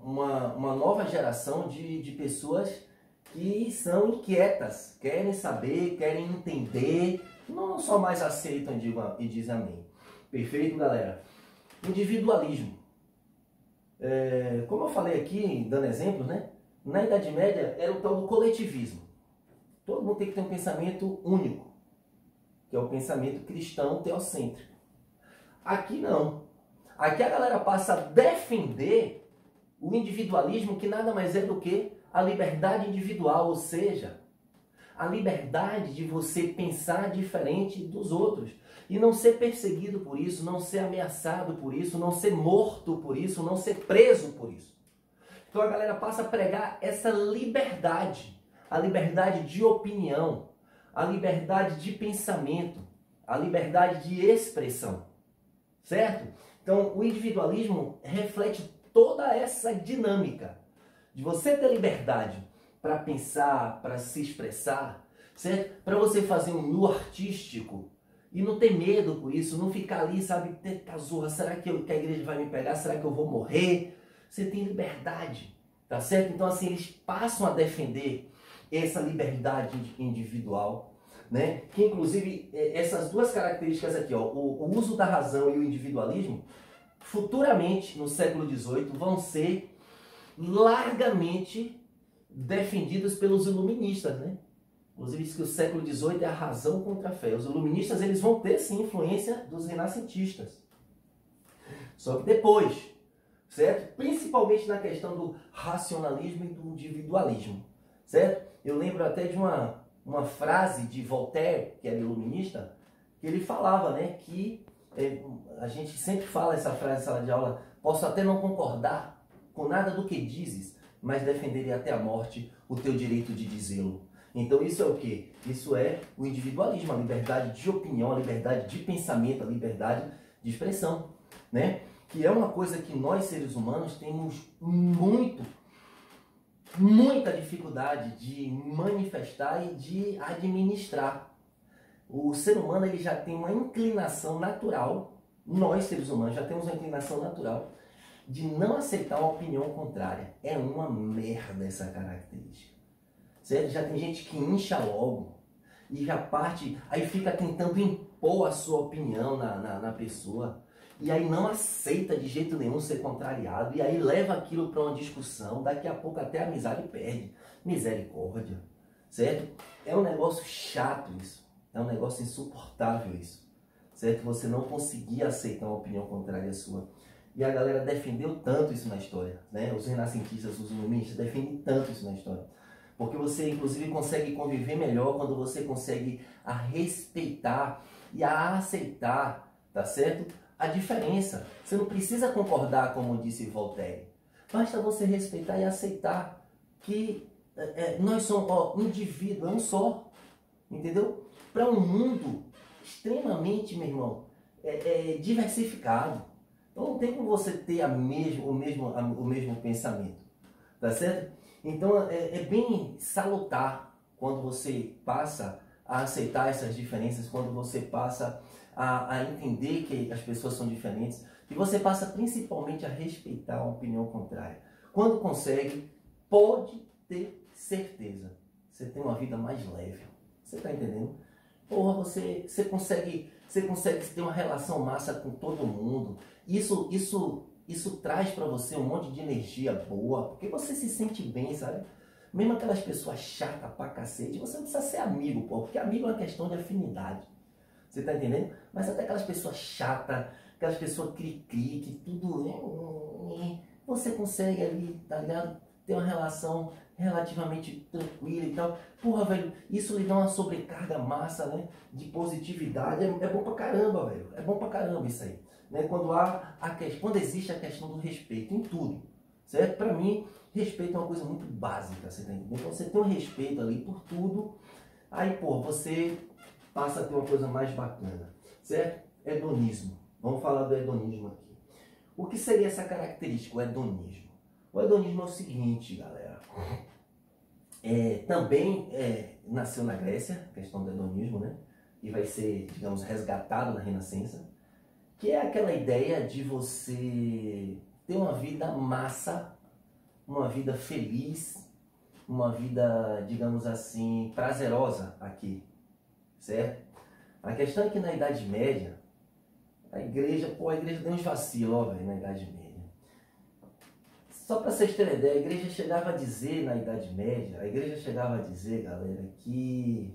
A: uma nova geração de pessoas que são inquietas, querem saber, querem entender, não só mais aceitam e dizem amém. Perfeito, galera? Individualismo. Como eu falei aqui, dando exemplos, né? Na Idade Média era o tal do coletivismo. Todo mundo tem que ter um pensamento único, que é o pensamento cristão teocêntrico. Aqui não. Aqui a galera passa a defender o individualismo, que nada mais é do que a liberdade individual, ou seja, a liberdade de você pensar diferente dos outros e não ser perseguido por isso, não ser ameaçado por isso, não ser morto por isso, não ser preso por isso. Então a galera passa a pregar essa liberdade, a liberdade de opinião, a liberdade de pensamento, a liberdade de expressão, certo? Então o individualismo reflete toda essa dinâmica de você ter liberdade para pensar, para se expressar, certo? Para você fazer um nu artístico e não ter medo com isso, não ficar ali, sabe, ter cazurra, será que a igreja vai me pegar? Será que eu vou morrer? Você tem liberdade, tá certo? Então assim, eles passam a defender essa liberdade individual, né? Que inclusive essas duas características aqui, ó, o uso da razão e o individualismo, futuramente, no século XVIII, vão ser largamente defendidos pelos iluministas, né? Inclusive diz que o século XVIII é a razão contra a fé. Os iluministas, eles vão ter sim influência dos renascentistas. Só que depois, certo? Principalmente na questão do racionalismo e do individualismo, certo? Eu lembro até de uma frase de Voltaire, que era iluminista, que ele falava, né, que a gente sempre fala essa frase em sala de aula: posso até não concordar com nada do que dizes, mas defenderei até a morte o teu direito de dizê-lo. Então isso é o quê? Isso é o individualismo, a liberdade de opinião, a liberdade de pensamento, a liberdade de expressão, né? Que é uma coisa que nós, seres humanos, temos muita dificuldade de manifestar e de administrar. O ser humano, ele já tem uma inclinação natural, nós, seres humanos, já temos uma inclinação natural de não aceitar uma opinião contrária. É uma merda essa característica. Certo? Já tem gente que incha logo e já parte, aí fica tentando impor a sua opinião na pessoa. E aí não aceita de jeito nenhum ser contrariado. E aí leva aquilo para uma discussão. Daqui a pouco até a amizade perde. Misericórdia. Certo? É um negócio chato isso. É um negócio insuportável isso. Certo? Você não conseguir aceitar uma opinião contrária à sua. E a galera defendeu tanto isso na história, né? Os renascentistas, os iluministas defendem tanto isso na história. Porque você, inclusive, consegue conviver melhor quando você consegue a respeitar e a aceitar, tá certo? A diferença. Você não precisa concordar, como disse Voltaire. Basta você respeitar e aceitar que nós somos indivíduos, é um só. Entendeu? Para um mundo extremamente, meu irmão, diversificado. Então não tem como você ter o mesmo pensamento, tá certo? Então é bem salutar quando você passa a aceitar essas diferenças, quando você passa a entender que as pessoas são diferentes, e você passa principalmente a respeitar a opinião contrária. Quando consegue, pode ter certeza, você tem uma vida mais leve. Você está entendendo? Porra, você consegue ter uma relação massa com todo mundo. Isso traz para você um monte de energia boa, porque você se sente bem, sabe? Mesmo aquelas pessoas chatas pra cacete, você não precisa ser amigo, pô, porque amigo é uma questão de afinidade. Você tá entendendo? Mas até aquelas pessoas chatas, aquelas pessoas cri-cri, que tudo... Você consegue ali, tá ligado? Ter uma relação relativamente tranquila e tal. Porra, velho, isso lhe dá uma sobrecarga massa, né? De positividade. É bom pra caramba, velho. É bom pra caramba isso aí. Né? Quando existe a questão do respeito em tudo, certo? Pra mim, respeito é uma coisa muito básica, você tá entendendo? Então você tem um respeito ali por tudo, aí, pô, você passa a ter uma coisa mais bacana, certo? Hedonismo. Vamos falar do hedonismo aqui. O que seria essa característica, o hedonismo? O hedonismo é o seguinte, galera. Também nasceu na Grécia, a questão do hedonismo, né? E vai ser, digamos, resgatado na Renascença. Que é aquela ideia de você ter uma vida massa, uma vida feliz, uma vida, digamos assim, prazerosa aqui, certo? A questão é que na Idade Média, A igreja deu uns vacilos, ó, velho, na Idade Média. Só para vocês terem ideia, a igreja chegava a dizer na Idade Média, galera, que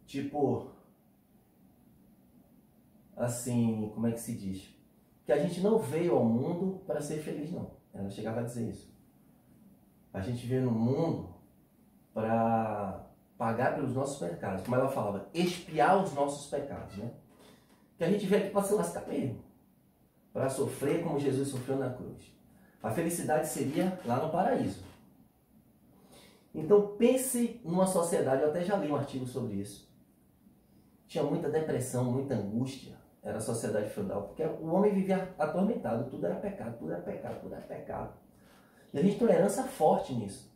A: tipo, assim, como é que se diz? Que a gente não veio ao mundo para ser feliz, não. Ela chegava a dizer isso. A gente veio no mundo para pagar pelos nossos pecados. Como ela falava, expiar os nossos pecados, né? Que a gente veio aqui para se lascar mesmo. Para sofrer como Jesus sofreu na cruz. A felicidade seria lá no paraíso. Então pense numa sociedade, eu até já li um artigo sobre isso. Tinha muita depressão, muita angústia. Era a sociedade feudal, porque o homem vivia atormentado, tudo era pecado, tudo era pecado, tudo era pecado. E a gente tem uma herança forte nisso.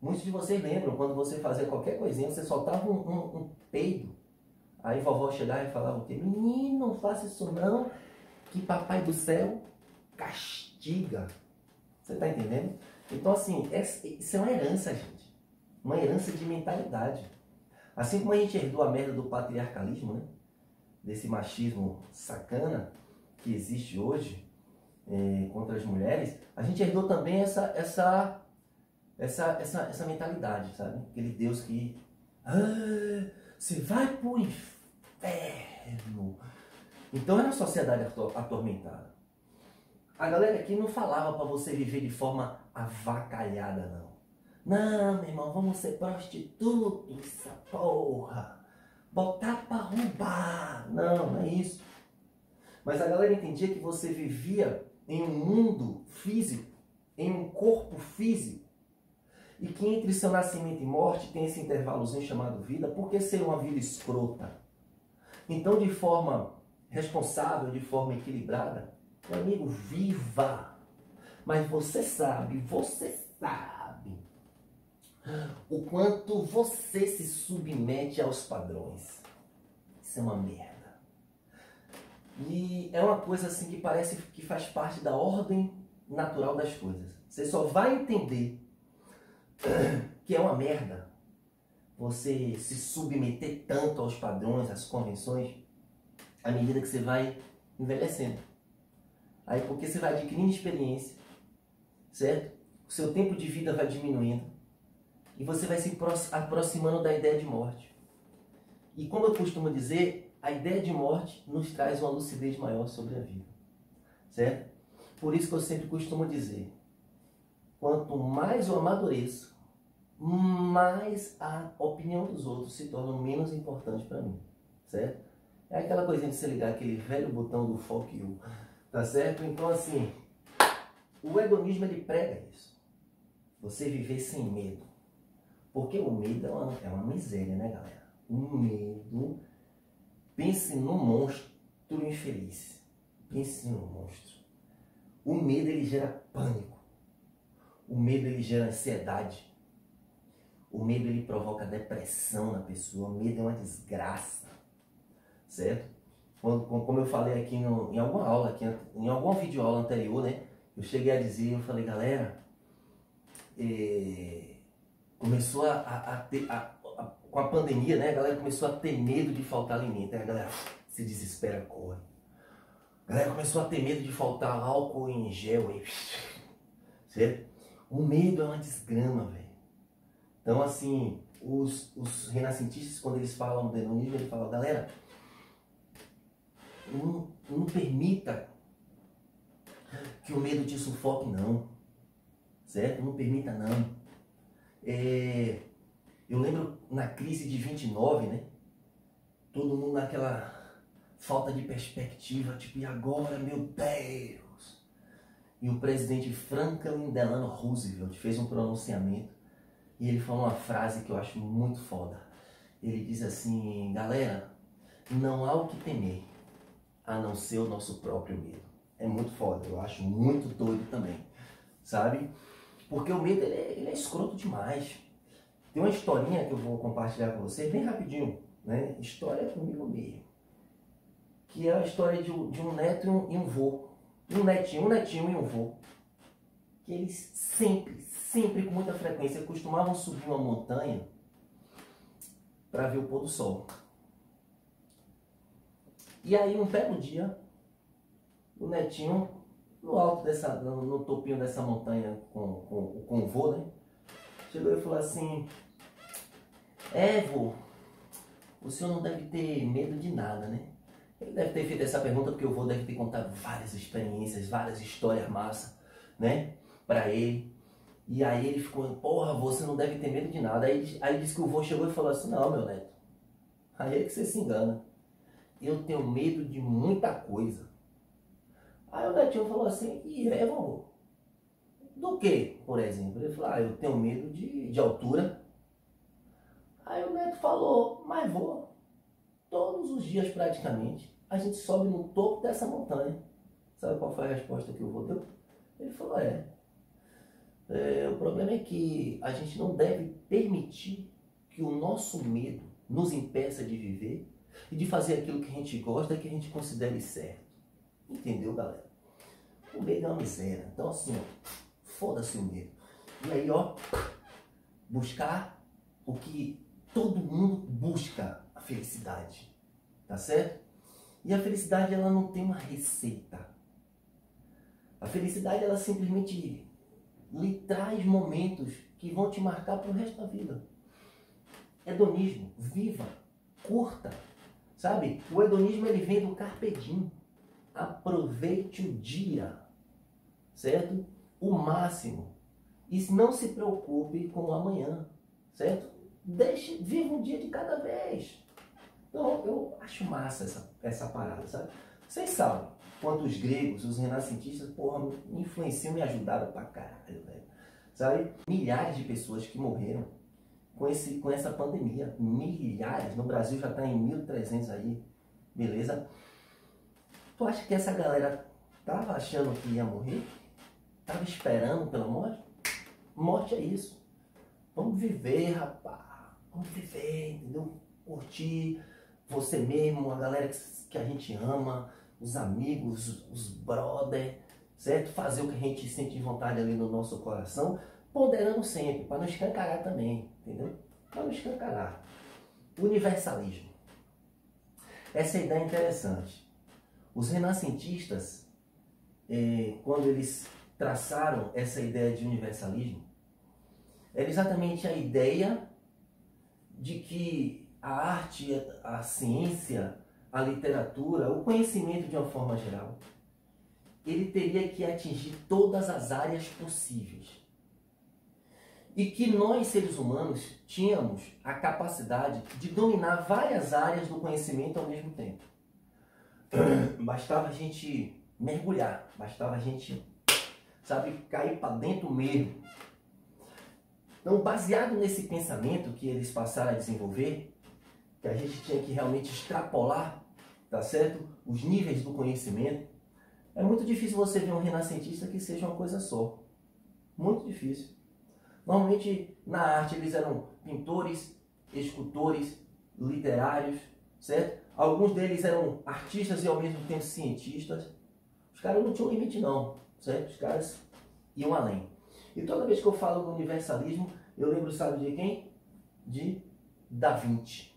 A: Muitos de vocês lembram, quando você fazia qualquer coisinha, você soltava um peido. Aí vovó chegava e falava o quê? Menino, não faça isso não, que papai do céu castiga. Você está entendendo? Então assim, isso é uma herança, gente. Uma herança de mentalidade. Assim como a gente herdou a merda do patriarcalismo, né? Desse machismo sacana que existe hoje contra as mulheres, a gente herdou também essa mentalidade, sabe? Aquele Deus que você vai pro inferno. Então era uma sociedade atormentada. A galera aqui não falava para você viver de forma avacalhada, não. Não, meu irmão, vamos ser prostitutos, essa porra. Botar para roubar. Não, não é isso. Mas a galera entendia que você vivia em um mundo físico, em um corpo físico, e que entre seu nascimento e morte tem esse intervalozinho chamado vida. Por que ser uma vida escrota? Então, de forma responsável, de forma equilibrada, meu amigo, viva. Mas você sabe o quanto você se submete aos padrões. Isso é uma merda. E é uma coisa assim que parece que faz parte da ordem natural das coisas. Você só vai entender que é uma merda você se submeter tanto aos padrões, às convenções, à medida que você vai envelhecendo. Aí porque você vai adquirindo experiência, certo? O seu tempo de vida vai diminuindo e você vai se aproximando da ideia de morte. E como eu costumo dizer, a ideia de morte nos traz uma lucidez maior sobre a vida, certo? Por isso que eu sempre costumo dizer, quanto mais eu amadureço, mais a opinião dos outros se torna menos importante para mim, certo? É aquela coisinha de você ligar aquele velho botão do fuck you, tá certo? Então assim, o hedonismo ele prega isso. Você viver sem medo. Porque o medo é uma miséria, né, galera? O medo, pense no monstro infeliz. Pense no monstro. O medo ele gera pânico. O medo ele gera ansiedade. O medo ele provoca depressão na pessoa. O medo é uma desgraça. Certo? Como eu falei aqui em alguma aula, em alguma videoaula anterior, né? Eu cheguei a dizer, eu falei, galera, começou com a pandemia, né? A galera começou a ter medo de faltar alimento. Aí a galera se desespera, corre. A galera começou a ter medo de faltar álcool em gel. Aí, certo? O medo é uma desgrama, velho. Então, assim, os renascentistas, quando eles falam do hedonismo, eles falam, galera, não permita que o medo te sufoque, não. Certo? Não permita, não. Eu lembro na crise de 29, né? Todo mundo naquela falta de perspectiva, tipo, e agora, meu Deus? E o presidente Franklin Delano Roosevelt fez um pronunciamento e ele falou uma frase que eu acho muito foda. Ele diz assim, galera, não há o que temer, a não ser o nosso próprio medo. É muito foda, eu acho muito doido também, sabe? Porque o medo ele é escroto demais. Tem uma historinha que eu vou compartilhar com vocês bem rapidinho, né? História comigo mesmo. Que é a história de um neto e um vô. Um netinho e um vô. Que eles sempre com muita frequência costumavam subir uma montanha para ver o pôr do sol. E aí, um belo dia, o netinho, no alto no topinho dessa montanha com o vô, né? Chegou e falou assim: vô, o senhor não deve ter medo de nada, né? Ele deve ter feito essa pergunta porque o vô deve ter contado várias experiências, várias histórias massas, né? Pra ele. E aí ele ficou: porra, você não deve ter medo de nada. Aí disse que o vô chegou e falou assim: não, meu neto, aí é que você se engana. Eu tenho medo de muita coisa. Aí o netinho falou assim: e vô? Do que, por exemplo? Ele falou: eu tenho medo de altura. Aí o neto falou: mas vô, todos os dias praticamente a gente sobe no topo dessa montanha. Sabe qual foi a resposta que o vô deu? Ele falou: o problema é que a gente não deve permitir que o nosso medo nos impeça de viver e de fazer aquilo que a gente gosta e que a gente considere certo. Entendeu, galera? O medo é uma miséria. Então assim, ó, foda-se o medo. E aí, ó, buscar o que todo mundo busca: a felicidade. Tá certo? E a felicidade, ela não tem uma receita. A felicidade, ela simplesmente lhe traz momentos que vão te marcar pro resto da vida. Hedonismo, viva, curta, sabe? O hedonismo, ele vem do carpe diem. Aproveite o dia, certo? O máximo. E não se preocupe com o amanhã, certo? Viva um dia de cada vez. Então, eu acho massa essa parada, sabe? Vocês sabem quanto os gregos, os renascentistas, porra, me influenciam, me ajudaram pra caralho, velho. Sabe? Milhares de pessoas que morreram com essa pandemia. Milhares. No Brasil já tá em 1.300 aí. Beleza? Tu acha que essa galera tava achando que ia morrer? Tava esperando pela morte? Morte é isso. Vamos viver, rapaz. Vamos viver, entendeu? Curtir você mesmo, a galera que a gente ama, os amigos, os brother, certo? Fazer o que a gente sente vontade ali no nosso coração, ponderando sempre, para não escancarar também, entendeu? Para não escancarar. Universalismo. Essa ideia é interessante. Os renascentistas, quando eles traçaram essa ideia de universalismo, era exatamente a ideia de que a arte, a ciência, a literatura, o conhecimento de uma forma geral, ele teria que atingir todas as áreas possíveis. E que nós, seres humanos, tínhamos a capacidade de dominar várias áreas do conhecimento ao mesmo tempo. Bastava a gente mergulhar, bastava a gente, sabe, cair para dentro mesmo. Então, baseado nesse pensamento que eles passaram a desenvolver, que a gente tinha que realmente extrapolar, tá certo? Os níveis do conhecimento, é muito difícil você ver um renascentista que seja uma coisa só. Muito difícil. Normalmente, na arte, eles eram pintores, escultores, literários, certo? Alguns deles eram artistas e ao mesmo tempo cientistas. Os caras não tinham limite não, certo? Os caras iam além. E toda vez que eu falo do universalismo, eu lembro, sabe de quem? De Da Vinci.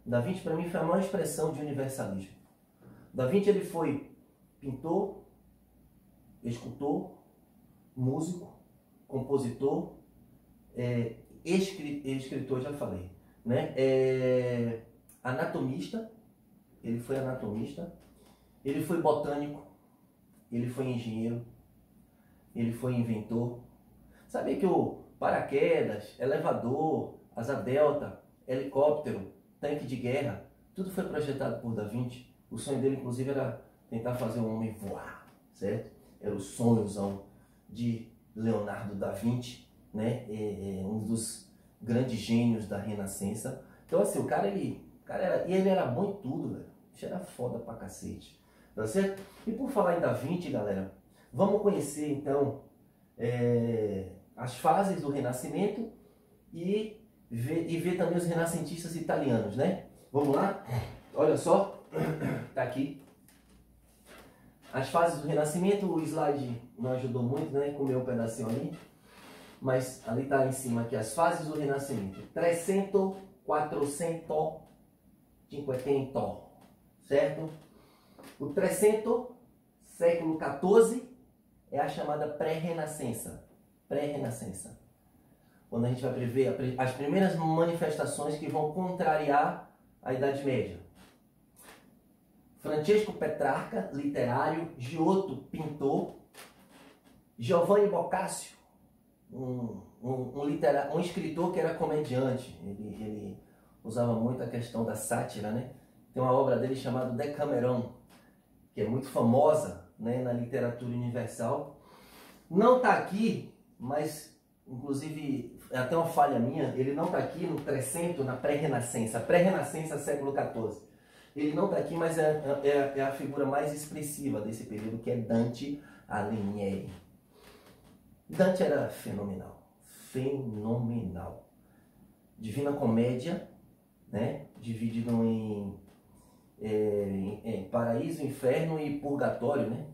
A: Da Vinci, para mim, foi a maior expressão de universalismo. Da Vinci, ele foi pintor, escultor, músico, compositor, escritor, já falei, né? Anatomista, ele foi anatomista, ele foi botânico, ele foi engenheiro, ele foi inventor. Sabia que o paraquedas, elevador, asa delta, helicóptero, tanque de guerra, tudo foi projetado por Da Vinci? O sonho dele, inclusive, era tentar fazer um homem voar, certo? Era o sonhozão de Leonardo da Vinci, né? Um dos grandes gênios da Renascença. Então, assim, o cara ele era bom em tudo, velho. Isso era foda pra cacete, tá certo? E por falar em Da Vinci, galera, vamos conhecer, então, as fases do Renascimento e ver também os renascentistas italianos, né? Vamos lá? Olha só, tá aqui. As fases do Renascimento, o slide não ajudou muito, né? Comeu um pedacinho ali. Mas ali tá em cima aqui as fases do Renascimento. 300, 400, 500, certo? O 300, século XIV, é a chamada pré-renascença. Pré-renascença. Quando a gente vai prever as primeiras manifestações que vão contrariar a Idade Média. Francesco Petrarca, literário, Giotto, pintor, Giovanni Boccaccio, um escritor que era comediante. Ele usava muito a questão da sátira, né? Tem uma obra dele chamada Decameron, que é muito famosa, né, na literatura universal. Não está aqui, mas inclusive é até uma falha minha, ele não está aqui no 300, na pré-renascença. Pré-renascença, século XIV. Ele não está aqui, mas é a figura mais expressiva desse período, que é Dante Alighieri. Dante era fenomenal. Fenomenal. Divina Comédia, né? Dividido em paraíso, inferno e purgatório, né?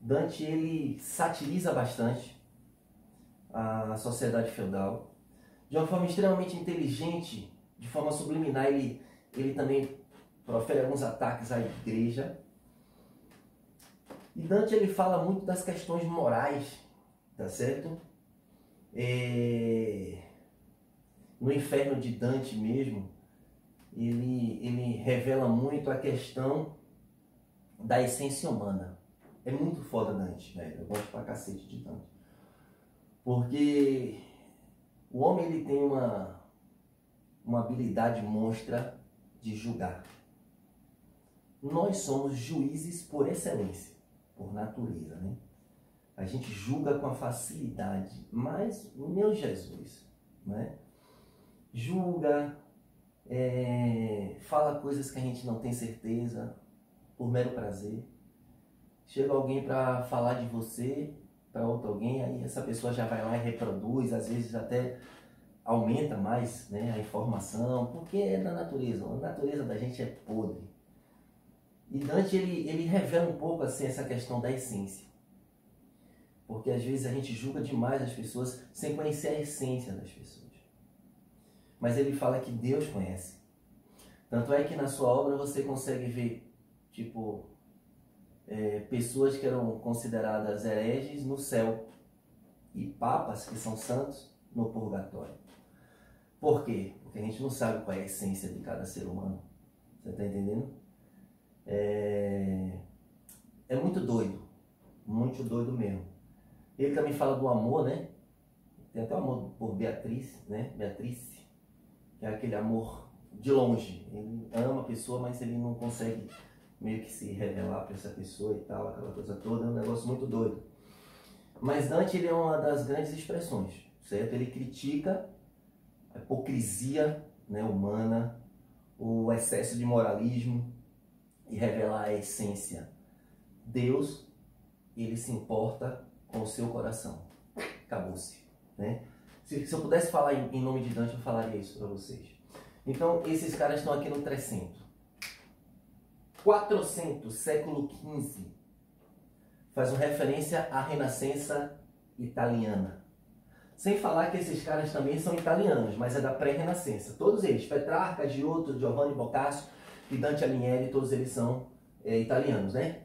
A: Dante, ele satiriza bastante a sociedade feudal de uma forma extremamente inteligente, de forma subliminar. Ele também profere alguns ataques à igreja. E Dante, ele fala muito das questões morais, tá certo? No Inferno de Dante mesmo, ele revela muito a questão da essência humana. É muito foda Dante, né? Eu gosto pra cacete de Dante. Porque o homem, ele tem uma habilidade monstra de julgar. Nós somos juízes por excelência, por natureza, né? A gente julga com a facilidade, mas, meu Jesus, né? Julga, fala coisas que a gente não tem certeza, por mero prazer. Chega alguém para falar de você para outro alguém, aí essa pessoa já vai lá e reproduz, às vezes até aumenta mais, né, a informação, porque é da natureza. A natureza da gente é podre. E Dante, ele revela um pouco assim essa questão da essência. Porque às vezes a gente julga demais as pessoas sem conhecer a essência das pessoas. Mas ele fala que Deus conhece. Tanto é que na sua obra você consegue ver, tipo, pessoas que eram consideradas hereges no céu e papas que são santos no purgatório. Por quê? Porque a gente não sabe qual é a essência de cada ser humano. Você está entendendo? É muito doido mesmo. Ele também fala do amor, né? Tem até o amor por Beatriz, né? Beatriz, que é aquele amor de longe. Ele ama a pessoa, mas ele não consegue meio que se revelar para essa pessoa e tal, aquela coisa toda. É um negócio muito doido. Mas Dante, ele é uma das grandes expressões, certo? Ele critica a hipocrisia, né, humana, o excesso de moralismo e revela a essência. Deus, ele se importa com o seu coração. Acabou-se, né? Se eu pudesse falar em nome de Dante, eu falaria isso para vocês. Então, esses caras estão aqui no 300. 400, século XV, faz uma referência à Renascença italiana. Sem falar que esses caras também são italianos, mas é da pré-renascença. Todos eles, Petrarca, Giotto, Giovanni Boccaccio e Dante Alighieri, todos eles são italianos, né?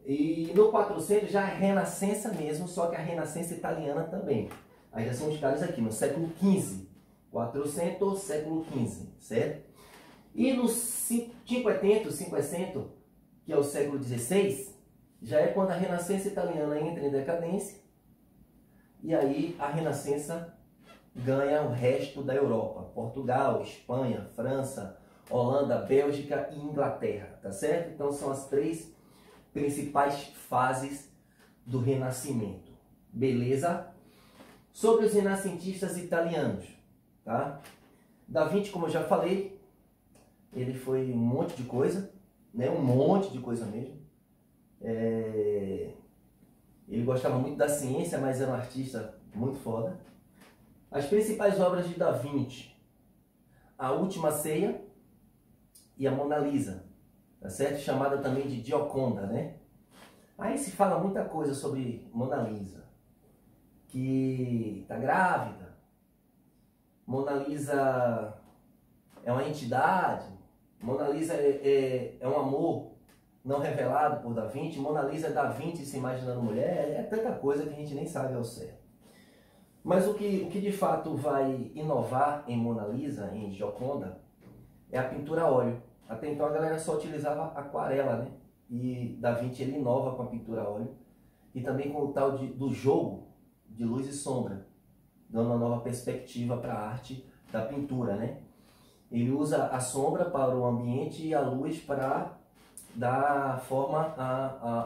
A: E no 400 já é renascença mesmo, só que a renascença italiana também. Aí já são os caras aqui, no século XV. 400, século XV, certo? E no 500, que é o século XVI, já é quando a renascença italiana entra em decadência. E aí a renascença ganha o resto da Europa. Portugal, Espanha, França, Holanda, Bélgica e Inglaterra, tá certo? Então são as três principais fases do Renascimento. Beleza? Sobre os renascentistas italianos, tá? Da Vinci, como eu já falei, ele foi um monte de coisa, né? Um monte de coisa mesmo. Ele gostava muito da ciência, mas era um artista muito foda. As principais obras de Da Vinci: A Última Ceia e a Mona Lisa, tá certo? Chamada também de Gioconda, né? Aí se fala muita coisa sobre Mona Lisa, que tá grávida. Mona Lisa é uma entidade. Mona Lisa é um amor não revelado por Da Vinci. Mona Lisa é Da Vinci se imaginando mulher. É tanta coisa que a gente nem sabe ao certo. Mas o que de fato vai inovar em Mona Lisa, em Gioconda, é a pintura a óleo. Até então a galera só utilizava aquarela, né? E Da Vinci ele inova com a pintura a óleo e também com o tal do jogo de luz e sombra, dando uma nova perspectiva para a arte da pintura, né? Ele usa a sombra para o ambiente e a luz para dar forma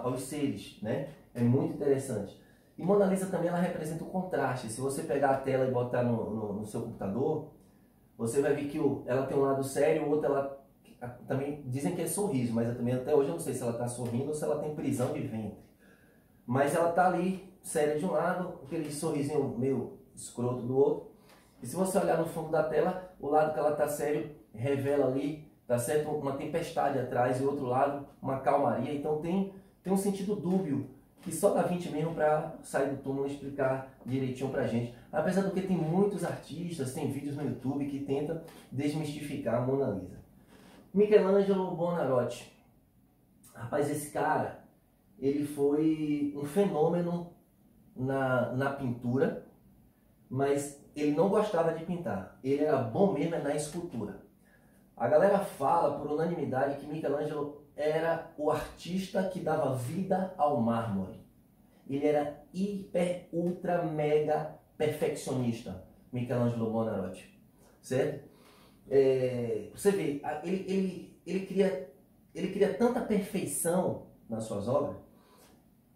A: aos seres, né? É muito interessante. E Mona Lisa também ela representa o contraste. Se você pegar a tela e botar no seu computador, você vai ver que ela tem um lado sério, o outro ela também dizem que é sorriso, mas eu também até hoje eu não sei se ela está sorrindo ou se ela tem prisão de ventre. Mas ela está ali séria de um lado, aquele sorrisinho meio escroto do outro. E se você olhar no fundo da tela, o lado que ela está sério revela ali, tá certo, uma tempestade atrás e o outro lado uma calmaria. Então tem um sentido dúbio que só Da Vinci mesmo para sair do túmulo e explicar direitinho pra gente. Apesar do que tem muitos artistas, tem vídeos no YouTube que tentam desmistificar a Mona Lisa. Michelangelo Buonarroti. Rapaz, esse cara, ele foi um fenômeno na pintura, mas ele não gostava de pintar. Ele era bom mesmo na escultura. A galera fala por unanimidade que Michelangelo era o artista que dava vida ao mármore. Ele era hiper, ultra, mega perfeccionista, Michelangelo Buonarroti, certo? Você vê, ele cria tanta perfeição nas suas obras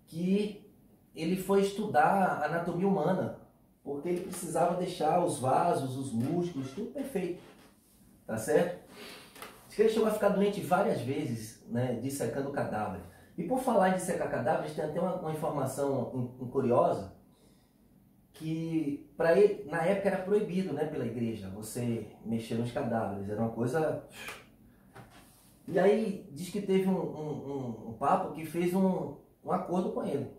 A: que ele foi estudar a anatomia humana, porque ele precisava deixar os vasos, os músculos, tudo perfeito, tá certo? Ele chegou a ficar doente várias vezes, né, dissecando cadáveres. E por falar em dissecar cadáveres, tem até uma informação curiosa, que para ele, na época era proibido, né, pela igreja, você mexer nos cadáveres, era uma coisa... E aí diz que teve um papa que fez um acordo com ele.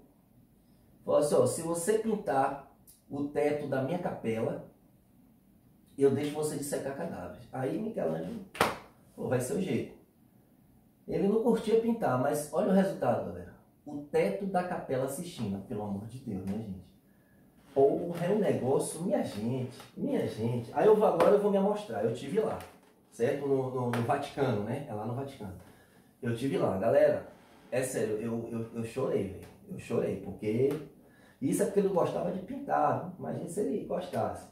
A: Falou assim, ó, se você pintar o teto da minha capela, eu deixo você dissecar cadáveres. Aí Michelangelo falou, vai ser o jeito. Ele não curtia pintar, mas olha o resultado, galera. O teto da Capela Sistina, pelo amor de Deus, né, gente? Porra, é um negócio, minha gente. Aí agora eu vou me amostrar, eu tive lá, certo? No Vaticano, né? É lá no Vaticano. Eu tive lá, galera, é sério, eu chorei, velho. Eu chorei, porque... Isso é porque ele gostava de pintar, imagina se ele gostasse.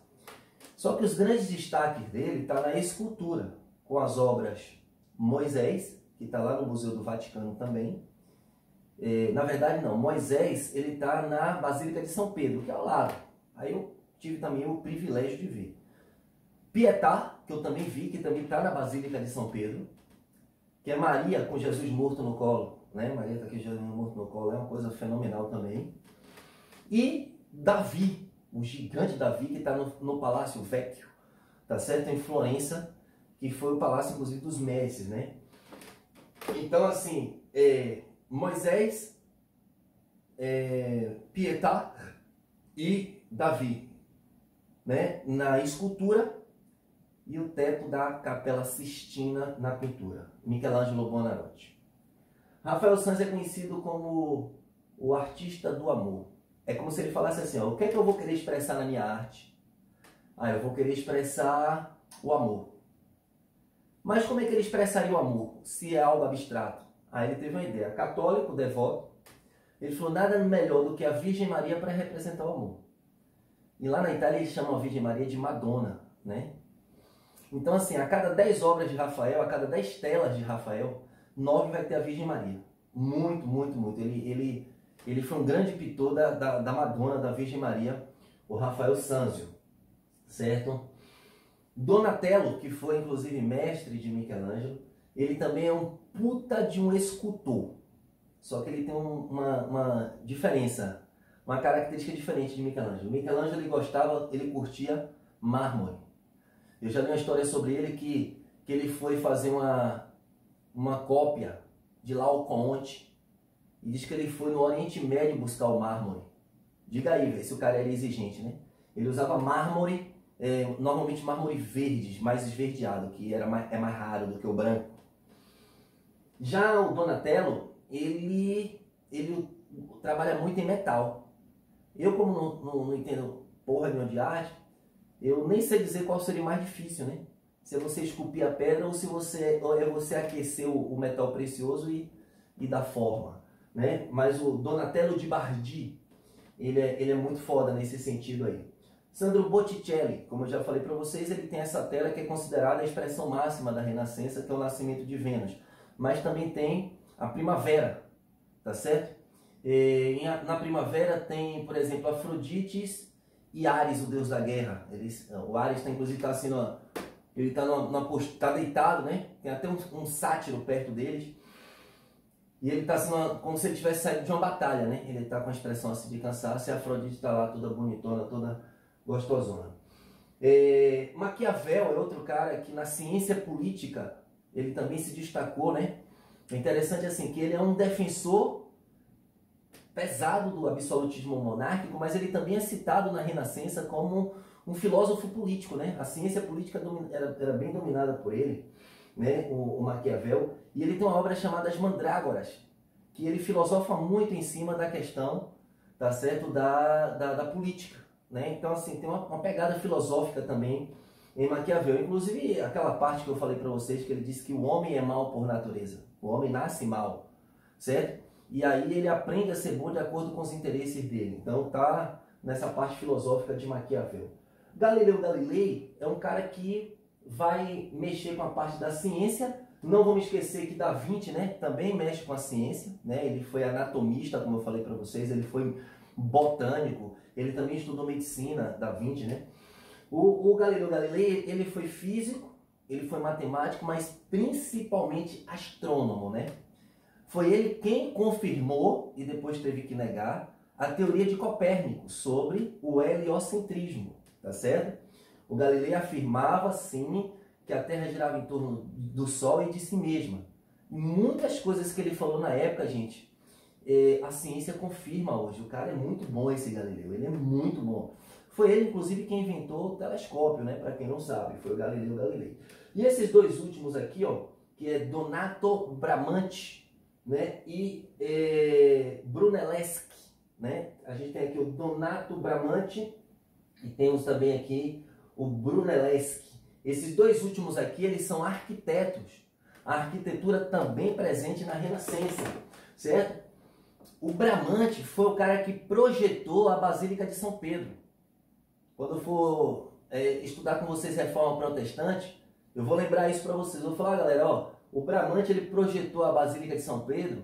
A: Só que os grandes destaques dele estão na escultura, com as obras Moisés, que está lá no Museu do Vaticano também. Na verdade não, Moisés ele está na Basílica de São Pedro, que é ao lado. Aí eu tive também o privilégio de ver. Pietà, que eu também vi, que também está na Basílica de São Pedro, que é Maria com Jesus morto no colo, né? Maria está aqui Jesus morto no colo, é uma coisa fenomenal também. E Davi, o gigante Davi, que está no Palácio Vecchio, tá certo? Em Florença, que foi o palácio, inclusive, dos Médicis, né? Então, assim, Moisés, Pietà e Davi, né? Na escultura, e o teto da Capela Sistina na pintura. Michelangelo Buonarroti. Rafael Sanzio é conhecido como o artista do amor. É como se ele falasse assim, ó, o que é que eu vou querer expressar na minha arte? Eu vou querer expressar o amor. Mas como é que ele expressaria o amor, se é algo abstrato? Aí ele teve uma ideia. Católico, devoto, ele falou, nada melhor do que a Virgem Maria para representar o amor. E lá na Itália eles chamam a Virgem Maria de Madonna, né? Então assim, a cada 10 obras de Rafael, a cada 10 telas de Rafael, 9 vai ter a Virgem Maria. Muito, muito, muito. Ele foi um grande pintor da Madonna, da Virgem Maria, o Rafael Sanzio, certo? Donatello, que foi inclusive mestre de Michelangelo, ele também é um puta de um escultor. Só que ele tem uma diferença, uma característica diferente de Michelangelo. Michelangelo ele curtia mármore. Eu já li uma história sobre ele que ele foi fazer uma cópia de Laocoonte e diz que ele foi no Oriente Médio buscar o mármore. Diga aí, véio, se o cara era exigente, né? Ele usava mármore normalmente mármore verde, mais esverdeado, que é mais raro do que o branco. Já o Donatello, ele trabalha muito em metal. Eu, como não entendo porra nenhuma de arte, eu nem sei dizer qual seria o mais difícil, né? Se é você esculpir a pedra ou se é você aquecer o metal precioso e dar forma, né? Mas o Donatello de Bardi, ele é muito foda nesse sentido aí. Sandro Botticelli, como eu já falei para vocês, ele tem essa tela que é considerada a expressão máxima da Renascença, que é o nascimento de Vênus. Mas também tem a Primavera, tá certo? Na Primavera tem, por exemplo, Afrodites e Ares, o deus da guerra. O Ares inclusive está assim, ele está deitado, né? Tem até um sátiro perto deles. E ele está assim, como se ele tivesse saído de uma batalha, né? Ele está com a expressão assim de cansaço e a Afrodite está lá toda bonitona, toda gostosona. Maquiavel é outro cara que na ciência política ele também se destacou, né? É interessante assim que ele é um defensor pesado do absolutismo monárquico, mas ele também é citado na Renascença como um filósofo político, né? A ciência política era bem dominada por ele, né? O Maquiavel. E ele tem uma obra chamada As Mandrágoras, que ele filosofa muito em cima da questão, tá certo? Da política, né? Então, assim, tem uma pegada filosófica também em Maquiavel. Inclusive, aquela parte que eu falei para vocês, que ele disse que o homem é mau por natureza. O homem nasce mal, certo? E aí ele aprende a ser bom de acordo com os interesses dele. Então tá nessa parte filosófica de Maquiavel. Galileu Galilei é um cara que vai mexer com a parte da ciência. Não vamos esquecer que Da Vinci, né, também mexe com a ciência, né? Ele foi anatomista, como eu falei para vocês, ele foi botânico, ele também estudou medicina, Da Vinci, né? O Galileu Galilei, ele foi físico, ele foi matemático, mas principalmente astrônomo, né? Foi ele quem confirmou, e depois teve que negar, a teoria de Copérnico sobre o heliocentrismo, tá certo? O Galileu afirmava, sim, que a Terra girava em torno do Sol e de si mesma. Muitas coisas que ele falou na época, gente, a ciência confirma hoje. O cara é muito bom, esse Galileu, ele é muito bom. Foi ele, inclusive, quem inventou o telescópio, né? Para quem não sabe, foi o Galileu Galilei. E esses dois últimos aqui, ó, que é Donato Bramante, né, e Brunelleschi, né? A gente tem aqui o Donato Bramante e temos também aqui o Brunelleschi. Esses dois últimos aqui, eles são arquitetos. A arquitetura também presente na Renascença, certo? O Bramante foi o cara que projetou a Basílica de São Pedro. Quando eu for estudar com vocês Reforma Protestante, eu vou lembrar isso para vocês. Eu vou falar, galera, ó, o Bramante ele projetou a Basílica de São Pedro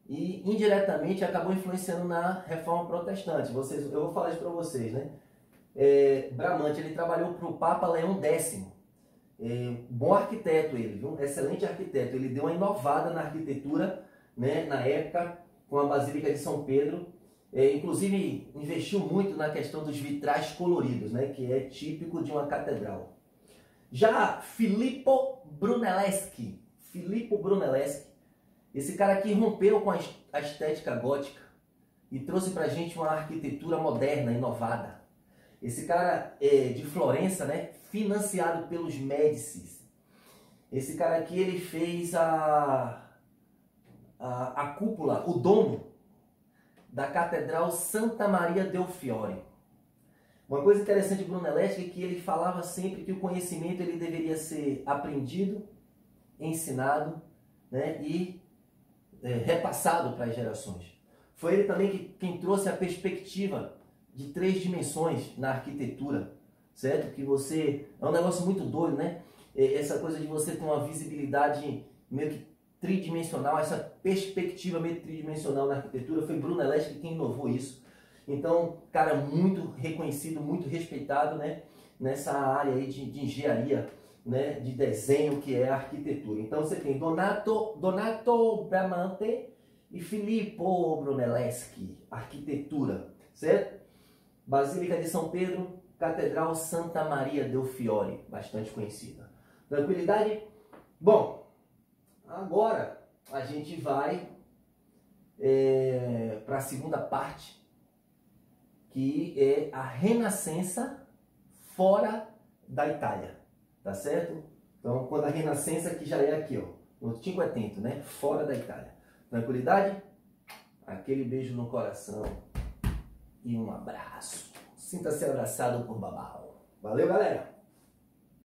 A: e indiretamente acabou influenciando na Reforma Protestante. Eu vou falar isso para vocês, né? Bramante ele trabalhou para o Papa Leão X. Bom arquiteto ele, viu? Excelente arquiteto. Ele deu uma inovada na arquitetura, né, na época com a Basílica de São Pedro. Inclusive investiu muito na questão dos vitrais coloridos, né, que é típico de uma catedral. Já Filippo Brunelleschi, esse cara aqui rompeu com a estética gótica e trouxe pra gente uma arquitetura moderna, inovada. Esse cara de Florença, né, financiado pelos Médicis. Esse cara aqui ele fez a cúpula, o domo da Catedral Santa Maria del Fiore. Uma coisa interessante de Brunelleschi é que ele falava sempre que o conhecimento ele deveria ser aprendido, ensinado, né, e repassado para as gerações. Foi ele também quem trouxe a perspectiva de 3 dimensões na arquitetura, certo? Que é um negócio muito doido, né? Essa coisa de você ter uma visibilidade meio que tridimensional, essa perspectiva meio tridimensional na arquitetura, foi Brunelleschi quem inovou isso. Então, cara muito reconhecido, muito respeitado, né, nessa área aí de engenharia, né, de desenho que é a arquitetura. Então você tem Donato Bramante e Filippo Brunelleschi, arquitetura, certo? Basílica de São Pedro, Catedral Santa Maria del Fiore, bastante conhecida. Tranquilidade? Bom, agora a gente vai para a segunda parte, que é a Renascença fora da Itália, tá certo? Então, quando a Renascença que já é aqui, ó, no Cinquecento, né? Fora da Itália. Tranquilidade? Aquele beijo no coração e um abraço. Sinta-se abraçado por Babau. Valeu, galera!